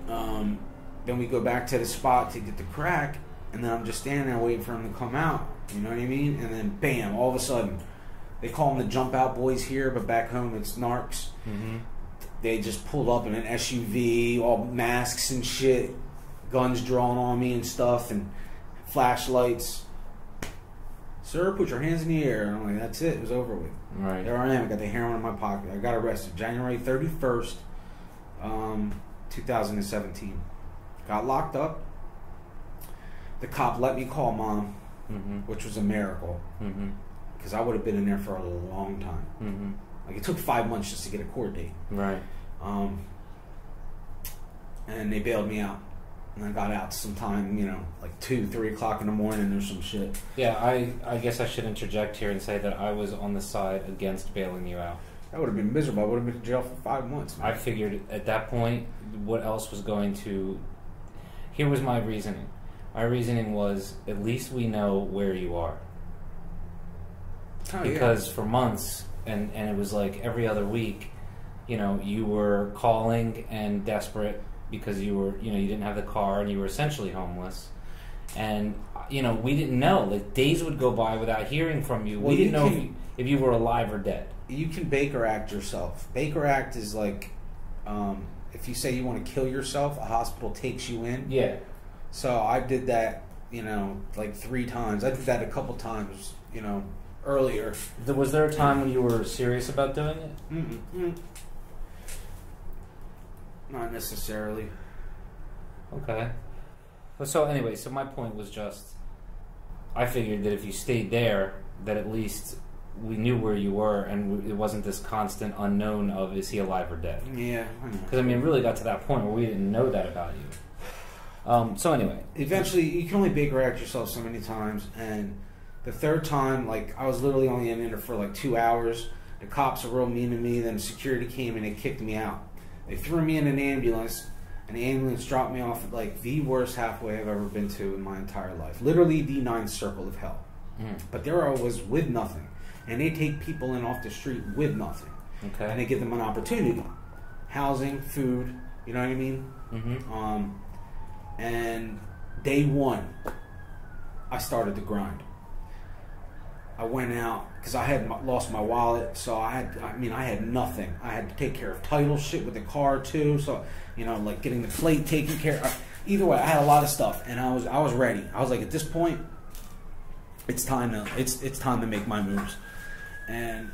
then we go back to the spot to get the crack. And then I'm just standing there waiting for him to come out. You know what I mean? And then, bam, all of a sudden, they call them the jump out boys here, but back home it's narcs.
Mm-hmm.
They just pulled up in an SUV, all masks and shit, guns drawn on me and stuff, and flashlights. Sir, put your hands in the air. And I'm like, that's it. It was over with.
Right.
There I am. I got the heroin in my pocket. I got arrested January 31st, 2017. Got locked up. The cop let me call Mom,
mm-hmm.
which was a miracle. Because I would have been in there for a long time.
Mm-hmm.
Like, it took 5 months just to get a court date.
Right.
And they bailed me out. And I got out sometime, you know, like 2, 3 o'clock in the morning or some shit.
Yeah, I guess I should interject here and say that I was on the side against bailing you out.
That would have been miserable. I would have been in jail for 5 months. Man.
I figured at that point, what else was going to... Here was my reasoning. My reasoning was, at least we know where you are.
Oh,
because for months, and it was like every other week, you know, you were calling and desperate because you were, you know, you didn't have the car and you were essentially homeless. And, you know, we didn't know. Like, days would go by without hearing from you.
Well,
we didn't know if you were alive or dead.
You can Baker Act yourself. Baker Act is like, if you say you want to kill yourself, a hospital takes you in.
Yeah.
So I did that, you know, like 3 times. I did that a couple times, you know, earlier.
Was there a time when you were serious about doing it?
Not necessarily.
Okay. So anyway, so my point was just, I figured that if you stayed there, that at least we knew where you were, and it wasn't this constant unknown of, is he alive or dead?
Yeah, I know.
Because, I mean, it really got to that point where we didn't know that about you. So anyway.
Eventually, you can only Baker Act yourself so many times, and the 3rd time, like, I was literally only in there for like 2 hours. The cops were real mean to me, then security came and they kicked me out. They threw me in an ambulance, and the ambulance dropped me off at like the worst halfway I've ever been to in my entire life. Literally the 9th circle of hell. But there I was with nothing. And they take people in off the street with nothing.
Okay.
And they give them an opportunity. Housing, food, you know what I mean?
Mm-hmm.
And day 1, I started to grind. I went out because I had lost my wallet, so I had nothing. I had to take care of title shit with the car too, so, you know, like getting the plate taken care of. Either way, I had a lot of stuff, and I was ready. I was like, at this point, it's time to make my moves. And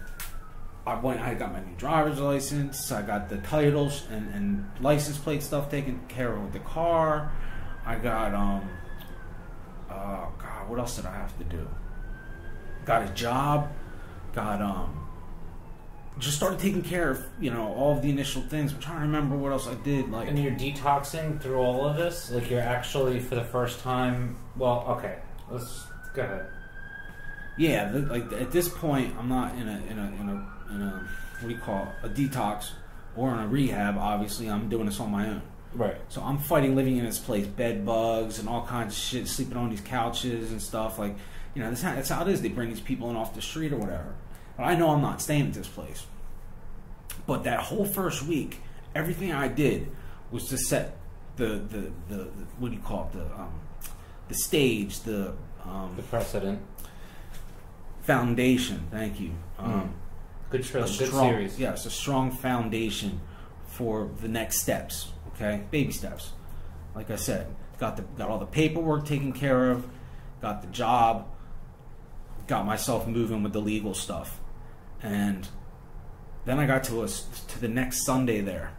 I got my new driver's license. I got the titles and license plate stuff taken care of with the car. I got what else did I have to do? Got a job, just started taking care of, you know, all of the initial things. I'm trying to remember what else I did. Like,
and you're detoxing through all of this? Like, you're actually, for the first time, well, okay, let's go ahead.
Yeah, like at this point, I'm not in a what do you call it, a detox or in a rehab. Obviously, I'm doing this on my own.
Right.
So I'm fighting living in this place, bed bugs and all kinds of shit, sleeping on these couches and stuff. Like, you know, that's how it is. They bring these people in off the street or whatever. But I know I'm not staying at this place. But that whole first week, everything I did was to set the what do you call it, the stage, the
precedent,
foundation. Thank you.
Good series.
Yes, a strong foundation for the next steps. Okay, baby steps. Like I said, got all the paperwork taken care of, got the job, got myself moving with the legal stuff, and then I got to the next Sunday there.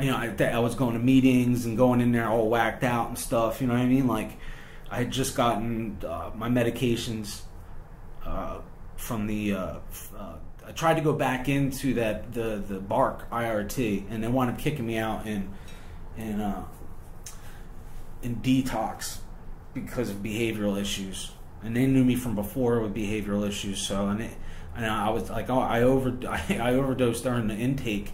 I was going to meetings and going in there all whacked out and stuff. You know what I mean? Like, I had just gotten my medications from the. I tried to go back into the bark IRT, and they wound up kicking me out in detox because of behavioral issues. And they knew me from before with behavioral issues. So and I was like, I overdosed during the intake.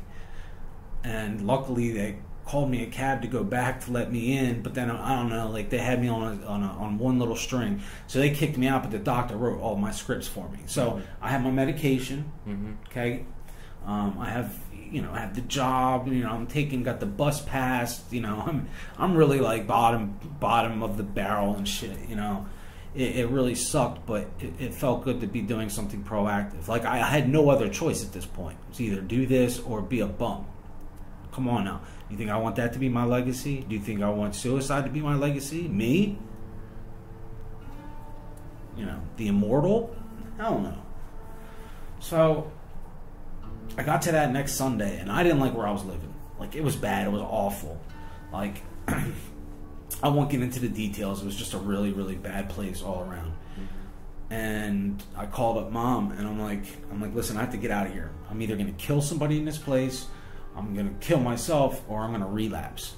And luckily, they called me a cab to go back to let me in. But then I don't know, like they had me on one little string, so they kicked me out. But the doctor wrote all my scripts for me. So I have my medication. Okay, I have I have the job. I'm got the bus pass. I'm really like bottom of the barrel and shit. It really sucked, but it felt good to be doing something proactive. Like I had no other choice at this point. It's either do this or be a bum. Come on now. You think I want that to be my legacy? Do you think I want suicide to be my legacy? Me? The immortal? Hell no. So, I got to that next Sunday, and I didn't like where I was living. Like, it was bad. It was awful. Like, I won't get into the details. It was just a really, really bad place all around. And I called up Mom, and I'm like, listen, I have to get out of here. I'm either going to kill somebody in this place, I'm going to kill myself, or I'm going to relapse.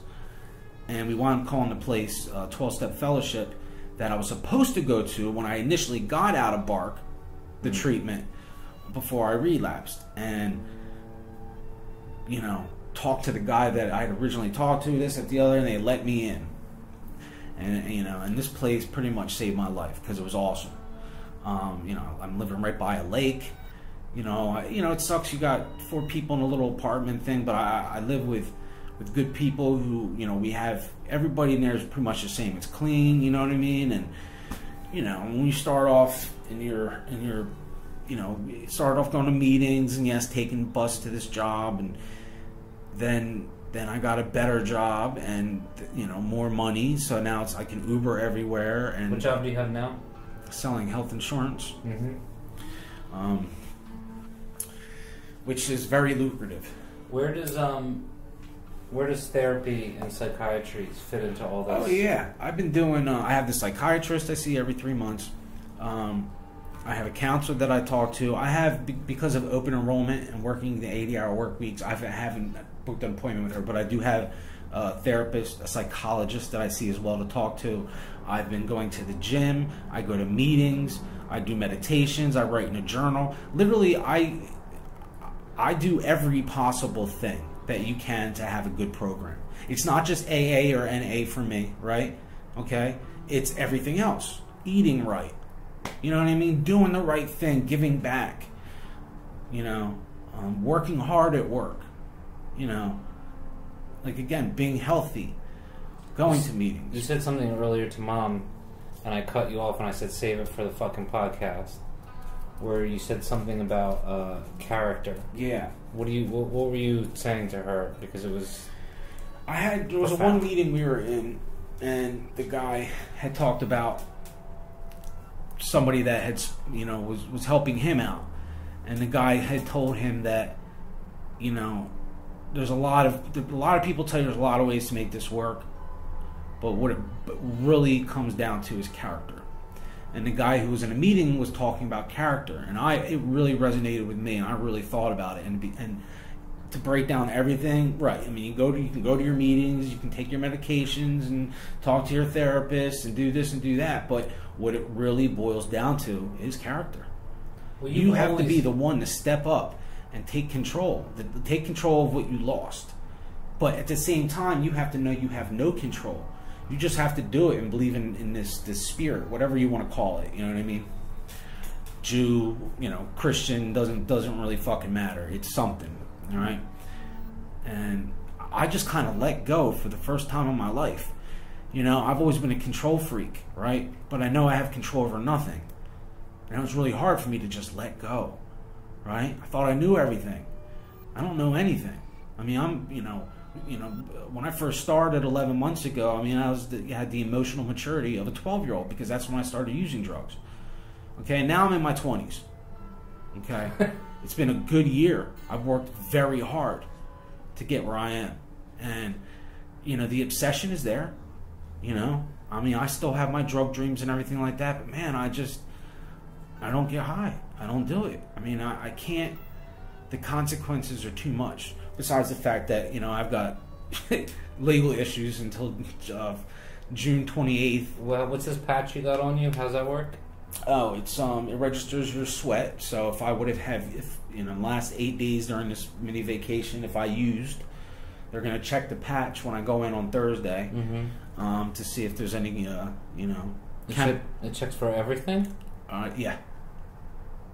And we wound up calling the place 12-Step Fellowship that I was supposed to go to when I initially got out of bark, the treatment, before I relapsed. And, talked to the guy that I had originally talked to, this, at the other, and they let me in. And this place pretty much saved my life because it was awesome. I'm living right by a lake. It sucks you got 4 people in a little apartment thing, but I live with good people who, we have, everybody in there is pretty much the same. It's clean, you know what I mean? And, when you start off and you're start off going to meetings and yes, taking the bus to this job, and then I got a better job and, more money. So now I can Uber everywhere. And
what job do you have now?
Selling health insurance. Which is very lucrative.
Where does therapy and psychiatry fit into all this?
Oh yeah, I've been doing. I have the psychiatrist I see every 3 months. I have a counselor that I talk to. I have, because of open enrollment and working the 80-hour work weeks, I haven't booked an appointment with her, but I do have a therapist, a psychologist that I see as well to talk to. I've been going to the gym. I go to meetings. I do meditations. I write in a journal. Literally, I do every possible thing that you can to have a good program. It's not just AA or NA for me, right? Okay? It's everything else. Eating right. You know what I mean? Doing the right thing, giving back. Working hard at work. Like, again, being healthy. Going to meetings.
You said something earlier to Mom, and I cut you off and I said save it for the fucking podcast, where you said something about character.
Yeah.
What were you saying to her? Because it was...
There was one meeting we were in, and the guy had talked about somebody that had, was helping him out. And the guy had told him that, there's a lot of people tell you there's a lot of ways to make this work, but what it really comes down to is character. And the guy who was in a meeting was talking about character, and it really resonated with me, and I really thought about it. And to break down everything, right? I mean, you can go to your meetings, you can take your medications, and talk to your therapist, and do this and do that. But what it really boils down to is character. Well, you have to be the one to step up and take control of what you lost. But at the same time, you have to know you have no control. You just have to do it and believe in this spirit, whatever you want to call it. You know what I mean? Jew, Christian, doesn't really fucking matter. It's something, all right? And I just kind of let go for the first time in my life. I've always been a control freak, right? But I know I have control over nothing. And it was really hard for me to just let go, right? I thought I knew everything. I don't know anything. I mean, when I first started 11 months ago, I mean, I had the emotional maturity of a 12-year-old, because that's when I started using drugs. Okay, now I'm in my 20s. Okay, it's been a good year. I've worked very hard to get where I am. And, the obsession is there, I mean, I still have my drug dreams and everything like that, but man, I don't get high. I don't do it. I mean, I can't, the consequences are too much. Besides the fact that, I've got legal issues until June 28th.
Well, what's this patch you got on you? How's that work?
Oh, it registers your sweat. So if I would have had, last 8 days during this mini vacation, if I used, they're going to check the patch when I go in on Thursday, to see if there's any,
It checks for everything?
Yeah.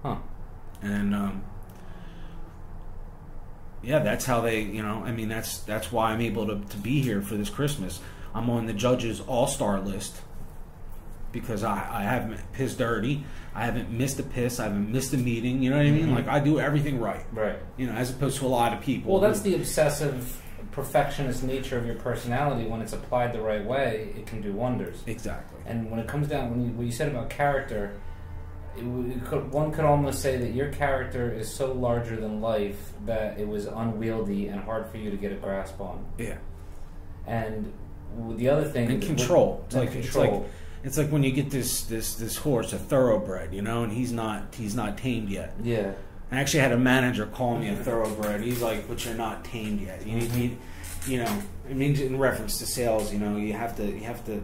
Huh.
And, yeah, that's how they, that's why I'm able to be here for this Christmas. I'm on the judges' all-star list because I haven't pissed dirty. I haven't missed a piss. I haven't missed a meeting. You know what I mean? Like, I do everything right.
Right.
As opposed to a lot of people.
Well, that's the obsessive, perfectionist nature of your personality. When it's applied the right way, it can do wonders.
Exactly.
And when it comes down, what you said about character, one could almost say that your character is so larger than life that it was unwieldy and hard for you to get a grasp on.
Yeah.
And the other thing...
And control. It's like when you get this horse, a thoroughbred, and he's not tamed yet.
Yeah.
I actually had a manager call me a thoroughbred. He's like, but you're not tamed yet. It means in reference to sales, you have to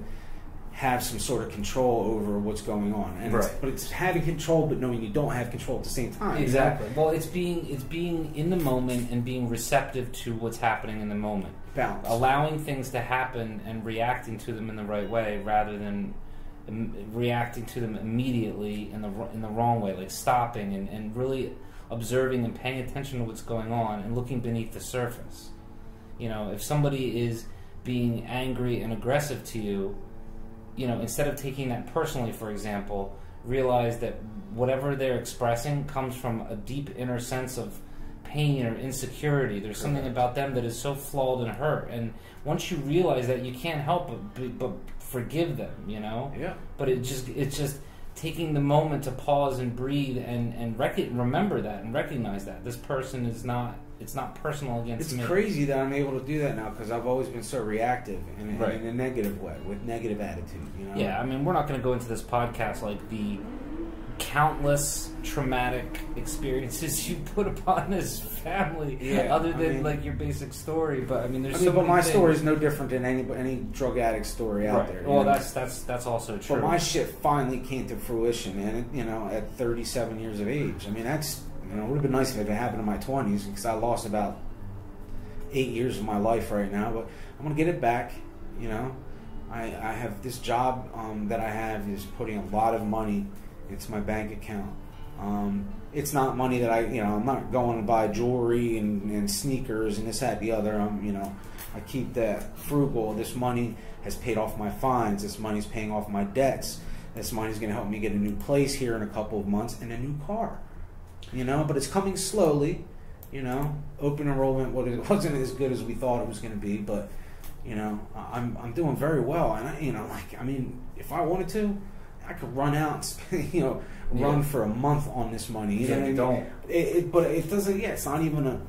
have some sort of control over what's going on. And
right.
But it's having control, but knowing you don't have control at the same time.
Exactly. Well, it's being in the moment and being receptive to what's happening in the moment.
Balance.
Allowing things to happen and reacting to them in the right way rather than reacting to them immediately in the wrong way, like stopping and really observing and paying attention to what's going on and looking beneath the surface. If somebody is being angry and aggressive to you, instead of taking that personally, for example, realize that whatever they're expressing comes from a deep inner sense of pain or insecurity. There's something about them that is so flawed and hurt, and once you realize that, you can't help but forgive them,
Yeah.
But it's just taking the moment to pause and breathe and remember that and recognize that this person is not. It's not personal against me.
It's crazy that I'm able to do that now because I've always been so reactive in a negative way, with negative attitude.
Yeah, I mean, we're not going to go into this podcast like the countless traumatic experiences you put upon this family, other than like your basic story. But I mean,
but my story is no different than any drug addict story out there.
Well, that's also true.
But my shit finally came to fruition, and at 37 years of age. I mean, that's. It would have been nice if it had happened in my 20s because I lost about 8 years of my life right now. But I'm going to get it back. I have this job that I have is putting a lot of money into my bank account. It's not money that I'm not going to buy jewelry and sneakers and this, that, the other. I keep that frugal. This money has paid off my fines. This money's paying off my debts. This money's going to help me get a new place here in a couple of months and a new car. But it's coming slowly. Open enrollment wasn't as good as we thought it was going to be, but I'm doing very well. And if I wanted to, I could run out, and run for a month on this money. You know what I mean?
Don't.
But it doesn't. Yeah, it's not even an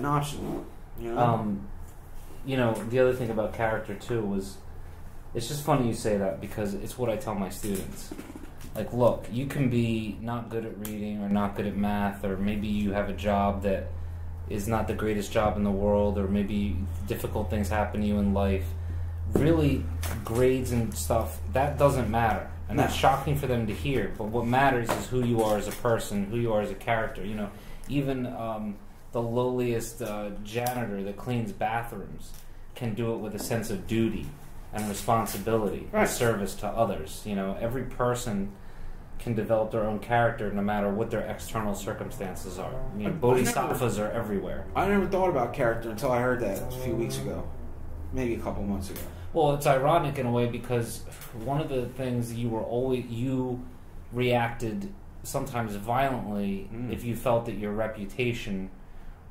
option.
The other thing about character too was, it's just funny you say that because it's what I tell my students. Like, look, you can be not good at reading or not good at math, or maybe you have a job that is not the greatest job in the world, or maybe difficult things happen to you in life. Really, grades and stuff, that doesn't matter. And that's shocking for them to hear. But what matters is who you are as a person, who you are as a character. Even the lowliest janitor that cleans bathrooms can do it with a sense of duty and responsibility and service to others. Every person can develop their own character no matter what their external circumstances are. Bodhisattvas are everywhere.
I never thought about character until I heard that a few weeks ago, maybe a couple months ago.
Well, it's ironic in a way because one of the things you reacted sometimes violently if you felt that your reputation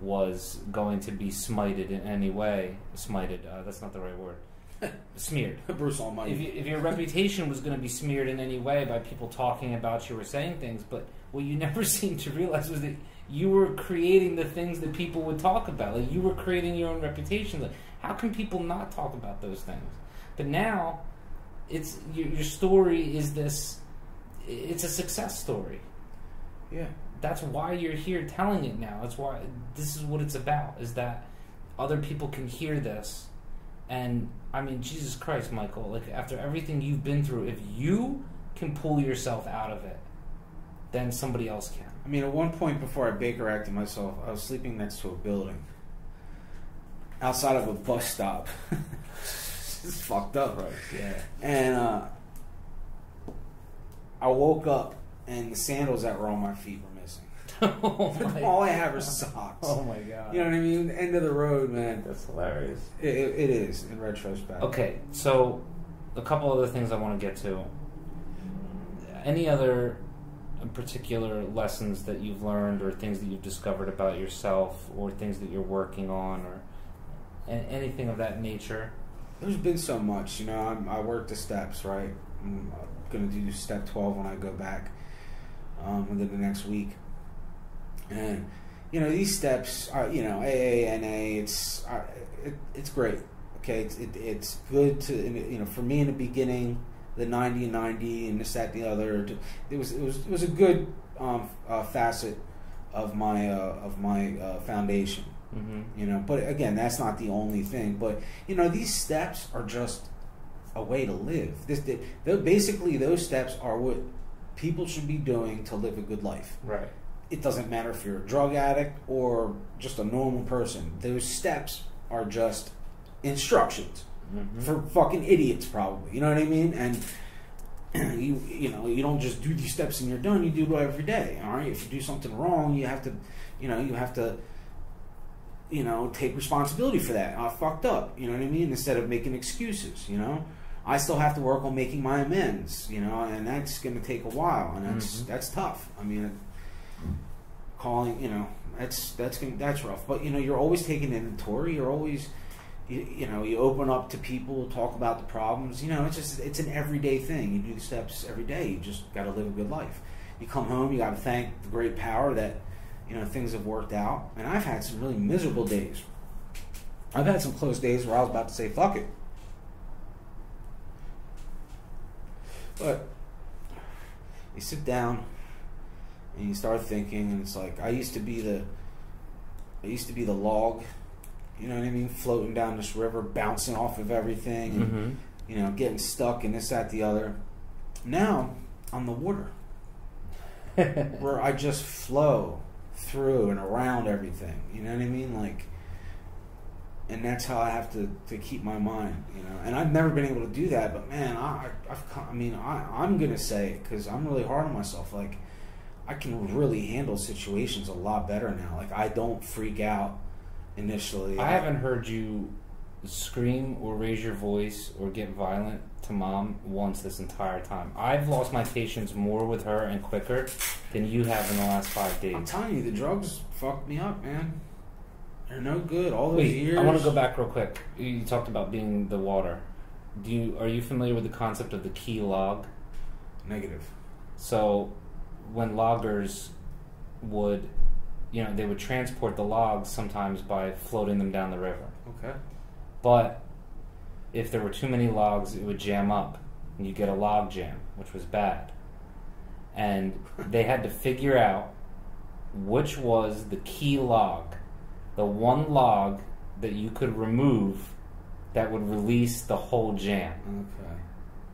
was going to be smited in any way. Smited, that's not the right word. smeared.
Bruce Almighty.
If your reputation was going to be smeared in any way by people talking about you or saying things, but what you never seemed to realize was that you were creating the things that people would talk about. Like, you were creating your own reputation. Like, how can people not talk about those things? But now, it's your story is this. It's a success story.
Yeah.
That's why you're here telling it now. That's why this is what it's about. Is that other people can hear this. And, I mean, Jesus Christ, Michael, like, after everything you've been through, if you can pull yourself out of it, then somebody else can.
I mean, at one point before I Baker acted myself, I was sleeping next to a building. Outside of a bus stop. It's fucked up.
Right, yeah.
And I woke up, and the sandals that were on my feet were missing. All I have are socks.
Oh my god.
You know what I mean? End of the road, man.
That's hilarious.
It is, in retrospect.
Okay, so a couple other things I want to get to. Any other particular lessons that you've learned or things that you've discovered about yourself or things that you're working on or anything of that nature?
There's been so much. You know, I work the steps, right? I'm going to do step 12 when I go back within the next week. And, you know, these steps are, you know, AA, NA, it's great. Okay, it's good to, you know, for me in the beginning, the 90 and this, that, the other. It was a good facet of my foundation.
Mm-hmm.
You know, but again, that's not the only thing. But you know, these steps are just a way to live. Basically, those steps are what people should be doing to live a good life.
Right.
It doesn't matter if you're a drug addict or just a normal person. Those steps are just instructions for fucking idiots, probably. You know what I mean? And you know, you don't just do these steps and you're done. You do it every day. All right. If you do something wrong, you have to take responsibility for that. I fucked up. You know what I mean? Instead of making excuses. You know, I still have to work on making my amends. You know, and that's going to take a while, and that's tough. I mean, calling, you know, that's rough. But you know, you're always taking inventory. You're always, you know, you open up to people, talk about the problems. You know, it's an everyday thing. You do the steps every day. You just got to live a good life. You come home, you got to thank the great power that, you know, things have worked out. And I've had some really miserable days. I've had some close days where I was about to say fuck it. But you sit down and you start thinking, and it's like, I used to be the log, you know what I mean, floating down this river, bouncing off of everything, and you know, getting stuck in this, that, the other. Now I'm the water, where I just flow through and around everything. You know what I mean? Like, and that's how I have to keep my mind. You know, and I've never been able to do that. But man, I'm gonna say it because I'm really hard on myself. Like, I can really handle situations a lot better now. Like, I don't freak out initially.
I haven't heard you scream or raise your voice or get violent to Mom once this entire time. I've lost my patience more with her and quicker than you have in the last 5 days.
I'm telling you, the drugs fucked me up, man. They're no good. All those years.
I want to go back real quick. You talked about being the water. Are you familiar with the concept of the key log?
Negative.
So, when loggers would, you know, they would transport the logs sometimes by floating them down the river.
Okay.
But if there were too many logs, it would jam up, and you get a log jam, which was bad. And they had to figure out which was the key log, the one log that you could remove that would release the whole jam.
Okay.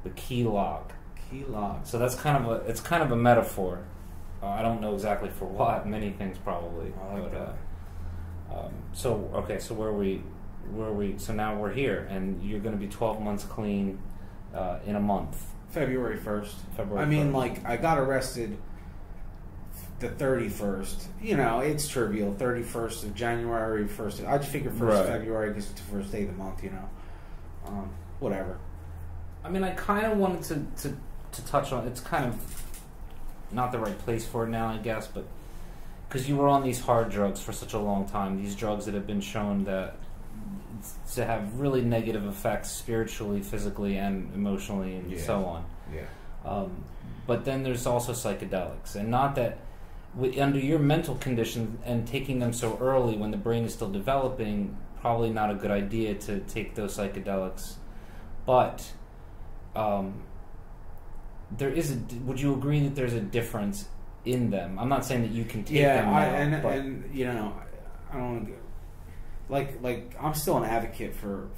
The key log.
Key log.
So that's kind of a metaphor. I don't know exactly for what. Many things probably.
I like that.
So where are we? So now we're here, and you're going to be 12 months clean in a month.
February 1st.
February.
I mean,
1st.
like, I got arrested the 31st. You know, it's trivial. 31st of January, 1st. I just figured 1st of February because it's the first day of the month. You know, whatever.
I mean, I kind of wanted to touch on. It's kind of not the right place for it now, I guess, but because you were on these hard drugs for such a long time, these drugs that have been shown that to have really negative effects spiritually, physically, and emotionally, and so on.
Yeah.
But then there's also psychedelics, and not that under your mental condition and taking them so early when the brain is still developing, probably not a good idea to take those psychedelics. But there is would you agree that there's a difference in them? I'm not saying that you can take them now,
and you know, I don't want to like I'm still an advocate for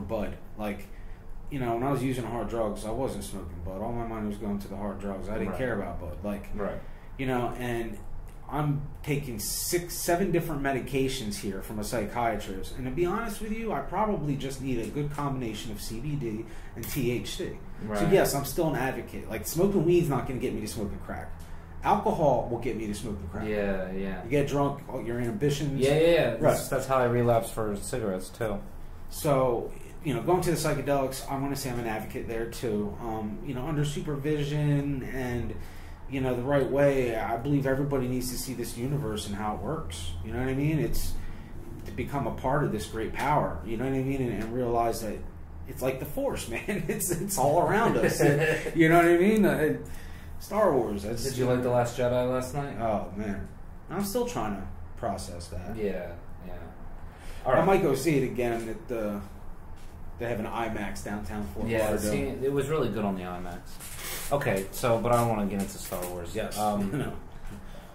bud. Like, you know, when I was using hard drugs, I wasn't smoking bud. All my money was going to the hard drugs. I didn't care about bud. Like, you know, and I'm taking 6-7 different medications here from a psychiatrist. And to be honest with you, I probably just need a good combination of CBD and THC. So yes, I'm still an advocate. Like, smoking weed's not going to get me to smoking crack. Alcohol will get me to smoking crack.
Yeah.
You get drunk, your inhibitions.
Yeah. That's how I relapsed for cigarettes too.
So, you know, going to the psychedelics, I'm going to say I'm an advocate there too. You know, under supervision and, you know, the right way. I believe everybody needs to see this universe and how it works. You know what I mean? It's to become a part of this great power. You know what I mean? And realize that it's like the Force, man. It's all around us. You know what I mean? Star Wars.
Did you like The Last Jedi last night?
Oh man, I'm still trying to process that.
Yeah.
All right. I might go see it again at the. They have an IMAX downtown Fort Lauderdale.
Yeah, it was really good on the IMAX. Okay, but I don't want to get into Star Wars.
Yes.
No.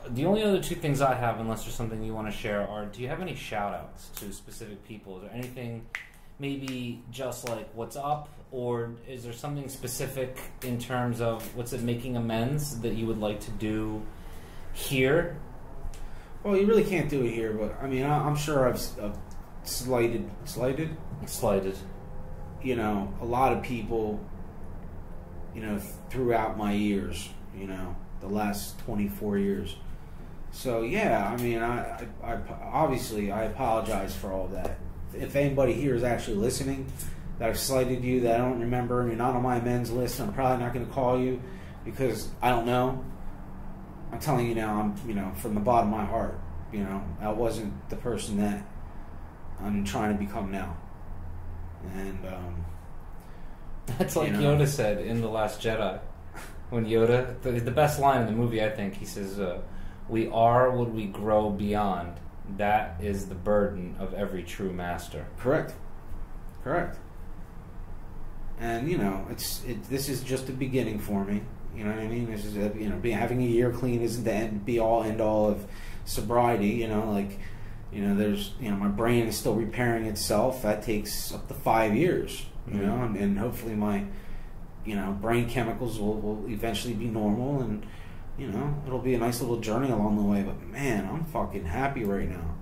The only other two things I have, unless there's something you want to share, are: do you have any shout-outs to specific people? Is there anything, maybe just like what's up, or is there something specific in terms of making amends that you would like to do here?
Well, you really can't do it here, but I mean, I'm sure I've slighted. You know, a lot of people, you know, throughout my years, you know, the last 24 years. So, yeah, I mean, I obviously, I apologize for all that. If anybody here is actually listening, that I've slighted you, that I don't remember, you're not on my amends list, I'm probably not going to call you because I don't know. I'm telling you now, I'm, you know, from the bottom of my heart, you know, I wasn't the person that I'm trying to become now. And
that's like, you know, Yoda said in The Last Jedi. When Yoda, the best line in the movie, I think, he says, "We are what we grow beyond. That is the burden of every true master."
Correct. And you know, this is just the beginning for me. You know what I mean? This is you know, having a year clean isn't the be all end all of sobriety. You know, like. You know, there's, you know, my brain is still repairing itself. That takes up to 5 years, you know, and hopefully my, you know, brain chemicals will eventually be normal, and, you know, it'll be a nice little journey along the way. But man, I'm fucking happy right now.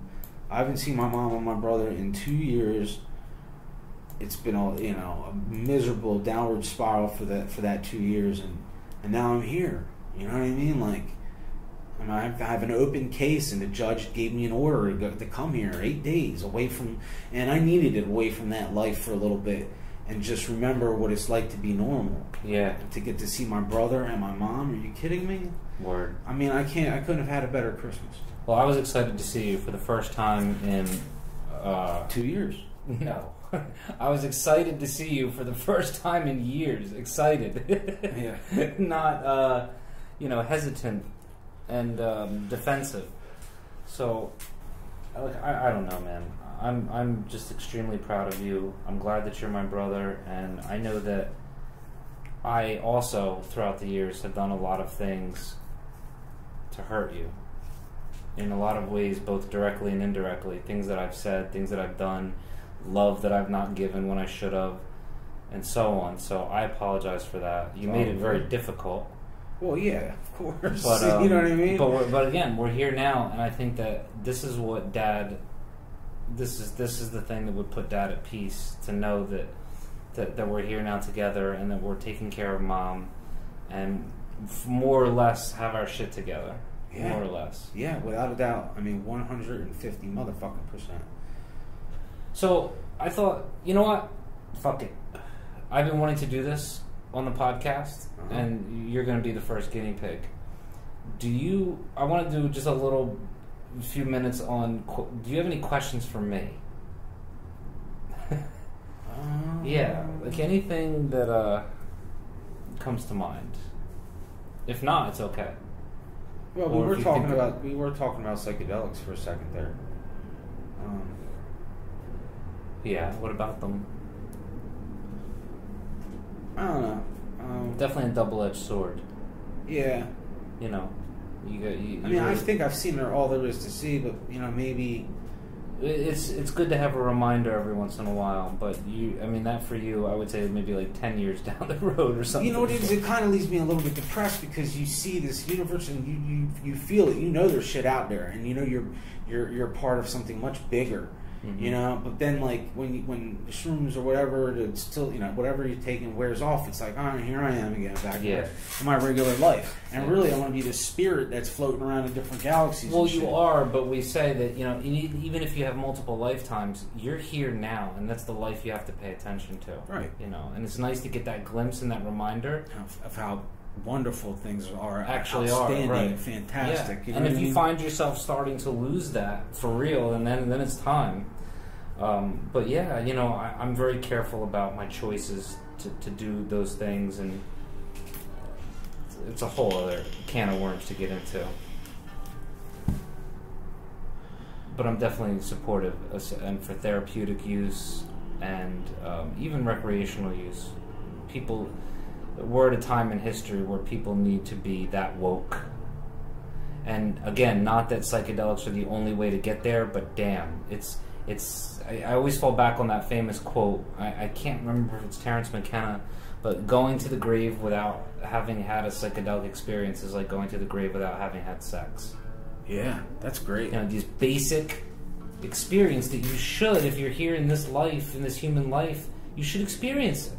I haven't seen my mom and my brother in 2 years. It's been a, you know, a miserable downward spiral for that 2 years, and now I'm here. You know what I mean? Like, and I have an open case, and the judge gave me an order to come here 8 days away from, and I needed it away from that life for a little bit, and just remember what it's like to be normal.
Yeah.
To get to see my brother and my mom. Are you kidding me?
Word.
I mean, I couldn't have had a better Christmas.
Well, I was excited to see you for the first time in
2 years.
No. I was excited to see you for the first time in years. Excited.
Yeah.
Not, you know, hesitant and defensive. So, I don't know, man. I'm just extremely proud of you. I'm glad that you're my brother, and I know that I also, throughout the years, have done a lot of things to hurt you. In a lot of ways, both directly and indirectly. Things that I've said, things that I've done, love that I've not given when I should have, and so on. So I apologize for that. You made it very difficult.
Well, yeah, of course.
But,
you know what I mean?
But again, we're here now, and I think that this is what Dad. This is the thing that would put Dad at peace, to know that we're here now together, and that we're taking care of Mom, and more or less have our shit together. Yeah. More or less.
Yeah, without a doubt. I mean, 150 motherfucking %.
So I thought, you know what? Fuck it. I've been wanting to do this on the podcast, and you're going to be the first guinea pig. I want to do just a few minutes on, do you have any questions for me? Yeah, like anything that comes to mind. If not, it's okay.
Well, we were talking about psychedelics for a second there.
Yeah, what about them?
I don't know.
Definitely a double-edged sword.
Yeah.
You know,
I think I've seen all there is to see, but maybe
it's good to have a reminder every once in a while. But that for you, I would say maybe like 10 years down the road or something.
You know what it is? It kind of leaves me a little bit depressed because you see this universe and you feel it. You know there's shit out there, and you're part of something much bigger. Mm-hmm. But then like when the shrooms or whatever, it's still whatever you're taking wears off. It's like, here I am again, back in my regular life, and really I want to be this spirit that's floating around in different galaxies.
Well, you are, but we say that even if you have multiple lifetimes, you're here now, and that's the life you have to pay attention to.
Right.
And it's nice to get that glimpse and that reminder
of how wonderful things are,
actually
outstanding,
right.
Fantastic.
Yeah. And if you find yourself starting to lose that for real, and then it's time. But yeah, I'm very careful about my choices to do those things, and it's a whole other can of worms to get into. But I'm definitely supportive, and for therapeutic use and even recreational use. We're at a time in history where people need to be that woke. And again, not that psychedelics are the only way to get there, but damn, I always fall back on that famous quote. I can't remember if it's Terence McKenna, but going to the grave without having had a psychedelic experience is like going to the grave without having had sex.
Yeah, that's great.
These basic experience that you should, if you're here in this life, in this human life, you should experience it.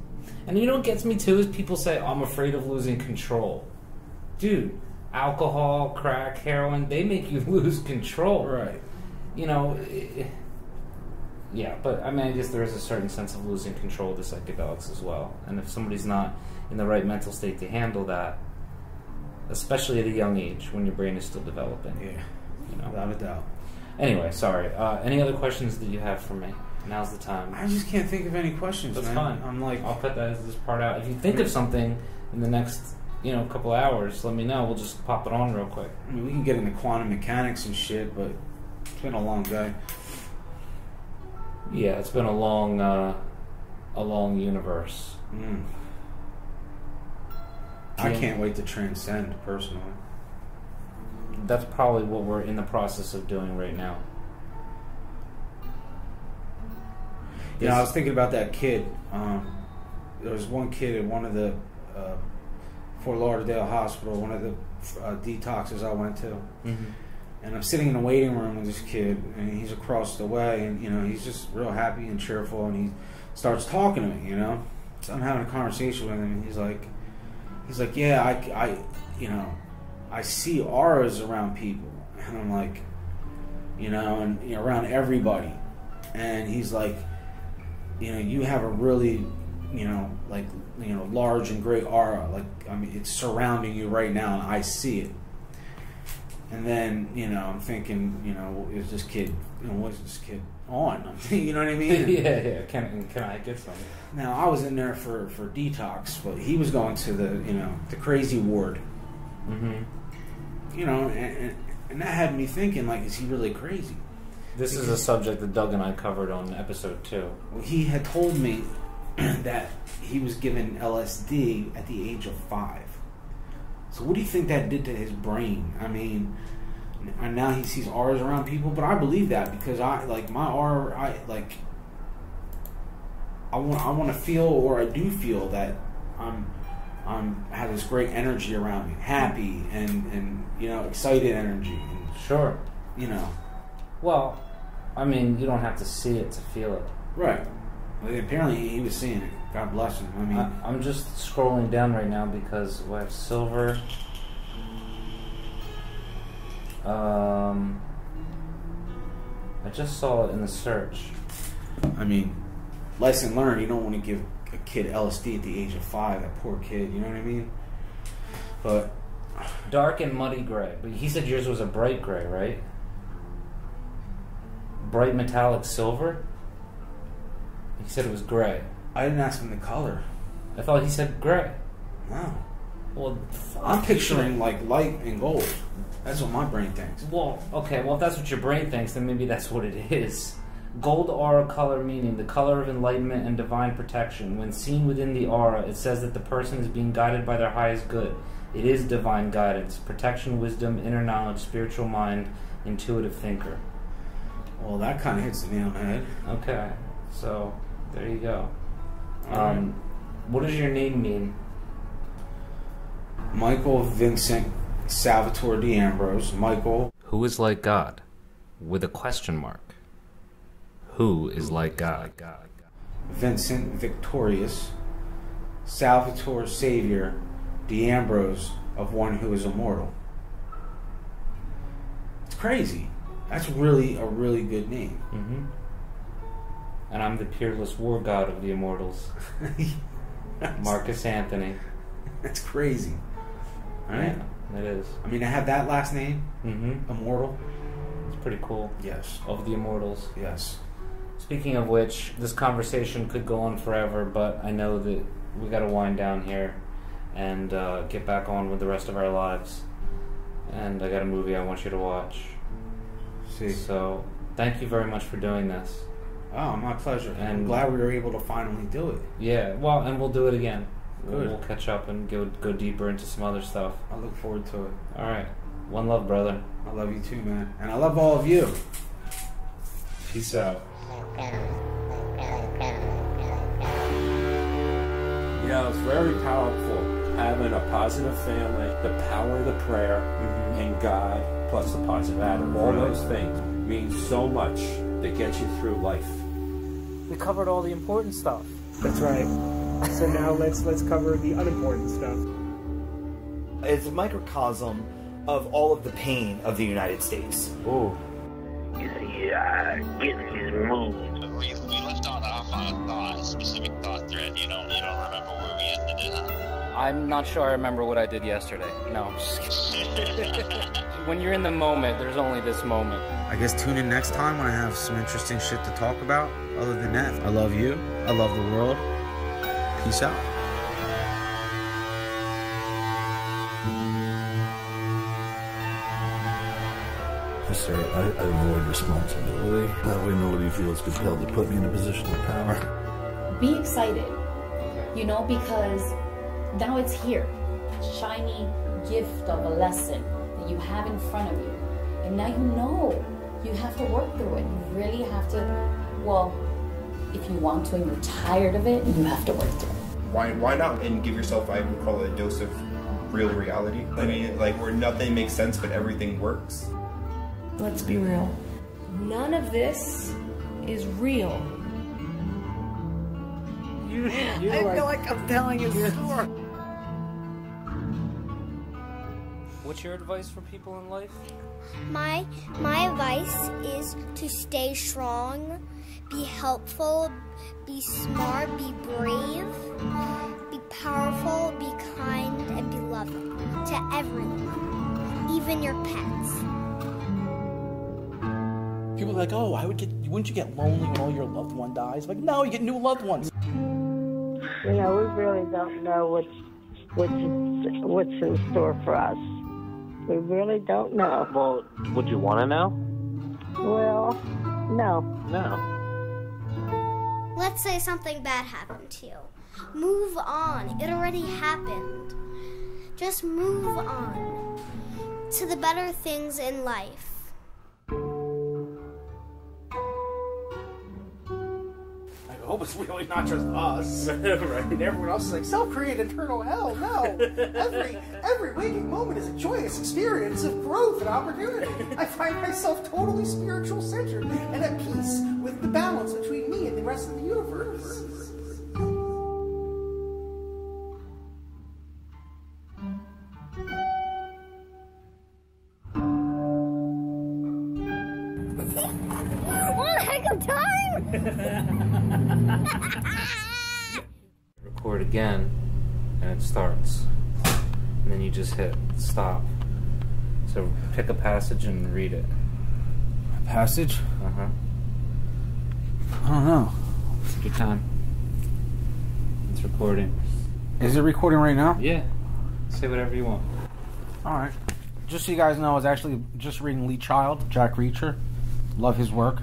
And what gets me too is people say, I'm afraid of losing control. Dude, alcohol, crack, heroin, they make you lose control.
Right.
Yeah, but I guess there is a certain sense of losing control of the psychedelics as well. And if somebody's not in the right mental state to handle that, especially at a young age when your brain is still developing.
Yeah, without a doubt.
Anyway, sorry. Any other questions that you have for me? Now's the time.
I just can't think of any questions.
That's
man.
fine. I'll cut this part out. If you think of something in the next couple hours, let me know. We'll just pop it on real quick.
We can get into quantum mechanics and shit, but it's been a long day.
Yeah, it's been a long universe.
I can't wait to transcend, personally.
That's probably what we're in the process of doing right now.
I was thinking about that kid. There was one kid at one of the Fort Lauderdale Hospital, one of the detoxes I went to.
Mm-hmm.
And I'm sitting in a waiting room with this kid, and he's across the way, and he's just real happy and cheerful, and he starts talking to me. So I'm having a conversation with him, and he's like, yeah, I see auras around people, and I'm like, and around everybody, and he's like, you have a really, large and great aura, it's surrounding you right now, and I see it. And then, I'm thinking, is this kid, what is this kid on? You know what I mean?
Yeah. Can I get some?
Now, I was in there for detox, but he was going to the crazy ward.
Mm-hmm.
And that had me thinking, is he really crazy?
This is a subject that Doug and I covered on episode 2.
Well, he had told me that he was given LSD at the age of 5. So what do you think that did to his brain? And now he sees auras around people, but I believe that because my aura, I want to feel, or I do feel that I'm have this great energy around me, happy and excited energy. And,
sure. Well, you don't have to see it to feel it.
Right. Well, apparently he was seeing it. God bless him.
I'm just scrolling down right now because we have silver. I just saw it in the search.
Lesson learned, you don't want to give a kid LSD at the age of 5, that poor kid, you know what I mean? But
dark and muddy gray. But he said yours was a bright gray, right? Bright metallic silver? He said it was gray.
I didn't ask him the color.
I thought he said gray.
No.
Well,
I'm picturing like light and gold. That's what my brain thinks.
Well, okay, well if that's what your brain thinks, then maybe that's what it is. Gold aura color meaning the color of enlightenment and divine protection. When seen within the aura, it says that the person is being guided by their highest good. It is divine guidance, protection, wisdom, inner knowledge, spiritual mind, intuitive thinker.
Well, that kind of hits the nail on the head.
Okay, so there you go. What does your name mean?
Michael Vincent Salvatore D'Ambrose. Michael.
Who is like God? With a question mark. Who is like God?
Vincent Victorious. Salvatore Savior D'Ambrose of one who is immortal. It's crazy. That's really a really good name.
Mm-hmm. And I'm the peerless war god of the immortals. Marcus Anthony.
That's crazy. Right?
Yeah, it is.
I mean, to have that last name, Immortal.
It's pretty cool.
Yes.
Of the immortals.
Yes.
Speaking of which, this conversation could go on forever, but I know that we got to wind down here and get back on with the rest of our lives. And I got a movie I want you to watch.
See.
So, thank you very much for doing this.
Oh, my pleasure. And I'm
And
glad we were able to finally do it.
yeah, well, and we'll do it again.
Good.
We'll catch up and go deeper into some other stuff.
I look forward to it.
All right. One love, brother.
I love you too, man. And I love all of you.
Peace out.
Yeah, it's very powerful having a positive family, the power of the prayer, and God, plus the positive attitude. All those things mean so much to get you through life.
We covered all the important stuff. That's right. So now let's cover the unimportant stuff.
It's a microcosm of all of the pain of the United States.
Ooh.
Getting his mood.
We left off on a specific thought thread. You don't remember where we ended it, huh?
I'm not sure I remember what I did yesterday. No, I'm just kidding. When you're in the moment, there's only this moment.
I guess tune in next time when I have some interesting shit to talk about. Other than that, I love you. I love the world. Peace out.
Sir, I avoid responsibility. That way nobody feels compelled to put me in a position of power.
Be excited, because now it's here. Shiny gift of a lesson that you have in front of you. And now you have to work through it. You really have to, if you want to and you're tired of it, you have to work through it.
Why not? And give yourself, I would call it a dose of real reality. I mean, where nothing makes sense but everything works.
Let's be real. None of this is real. I feel like I'm telling a story.
What's your advice for people in life?
My advice is to stay strong, be helpful, be smart, be brave, be powerful, be kind, and be loving to everyone, even your pets.
People are like, oh, wouldn't you get lonely when all your loved one dies? Like, no, you get new loved ones.
We really don't know what's in store for us. We really don't know.
Well, would you want to know?
Well, no.
Let's say something bad happened to you. Move on. It already happened. Just move on to the better things in life.
I hope it's really not just us. Right? And everyone else is like, self-created eternal hell. No. Every waking moment is a joyous experience of growth and opportunity. I find myself totally spiritual centered and at peace with the balance between me and the rest of the universe.
What a heck of time!
Record again, and it starts. And then you just hit stop. So pick a passage and read it.
A passage?
Uh-huh.
I don't know.
Take your time. It's recording.
Is it recording right now?
Yeah. Say whatever you want.
Alright. Just so you guys know, I was actually just reading Lee Child, Jack Reacher. Love his work.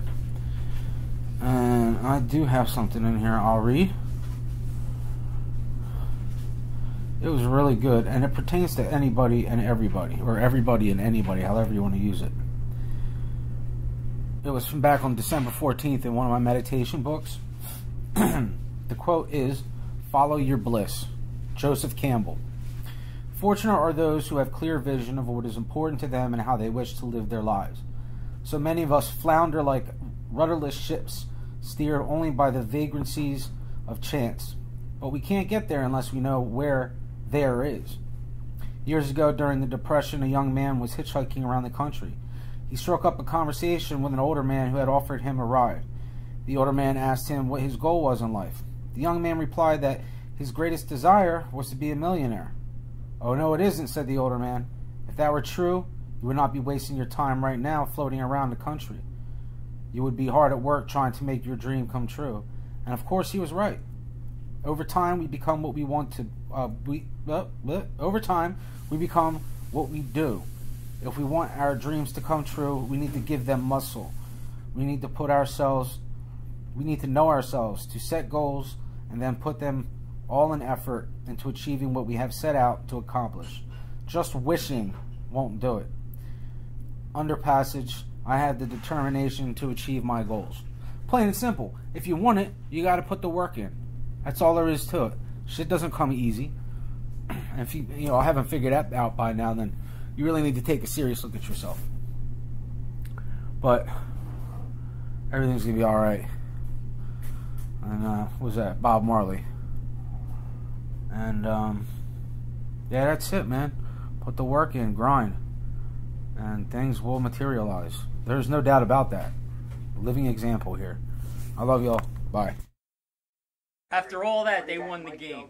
And I do have something in here I'll read. It was really good, and it pertains to anybody and everybody, or everybody and anybody, however you want to use it. It was from back on December 14th in one of my meditation books. The quote is, "Follow your bliss." Joseph Campbell. Fortunate are those who have clear vision of what is important to them and how they wish to live their lives. So many of us flounder like rudderless ships, steered only by the vagrancies of chance. But we can't get there unless we know where there is. Years ago, during the Depression, a young man was hitchhiking around the country. He struck up a conversation with an older man who had offered him a ride. The older man asked him what his goal was in life. The young man replied that his greatest desire was to be a millionaire. "Oh, no, it isn't," said the older man. "If that were true, you would not be wasting your time right now floating around the country. You would be hard at work trying to make your dream come true." And of course, he was right. Over time, we become what we want to. Over time, we become what we do. If we want our dreams to come true, we need to give them muscle. We need to know ourselves to set goals and then put them all in effort into achieving what we have set out to accomplish. Just wishing won't do it. Under passage, I had the determination to achieve my goals. Plain and simple. If you want it, you got to put the work in. That's all there is to it. Shit doesn't come easy. And if you haven't figured that out by now, then you really need to take a serious look at yourself. But everything's gonna be all right. And what was that? Bob Marley. And yeah, that's it, man. Put the work in, grind, and things will materialize. There's no doubt about that. Living example here. I love y'all. Bye.
After all that, they won the game.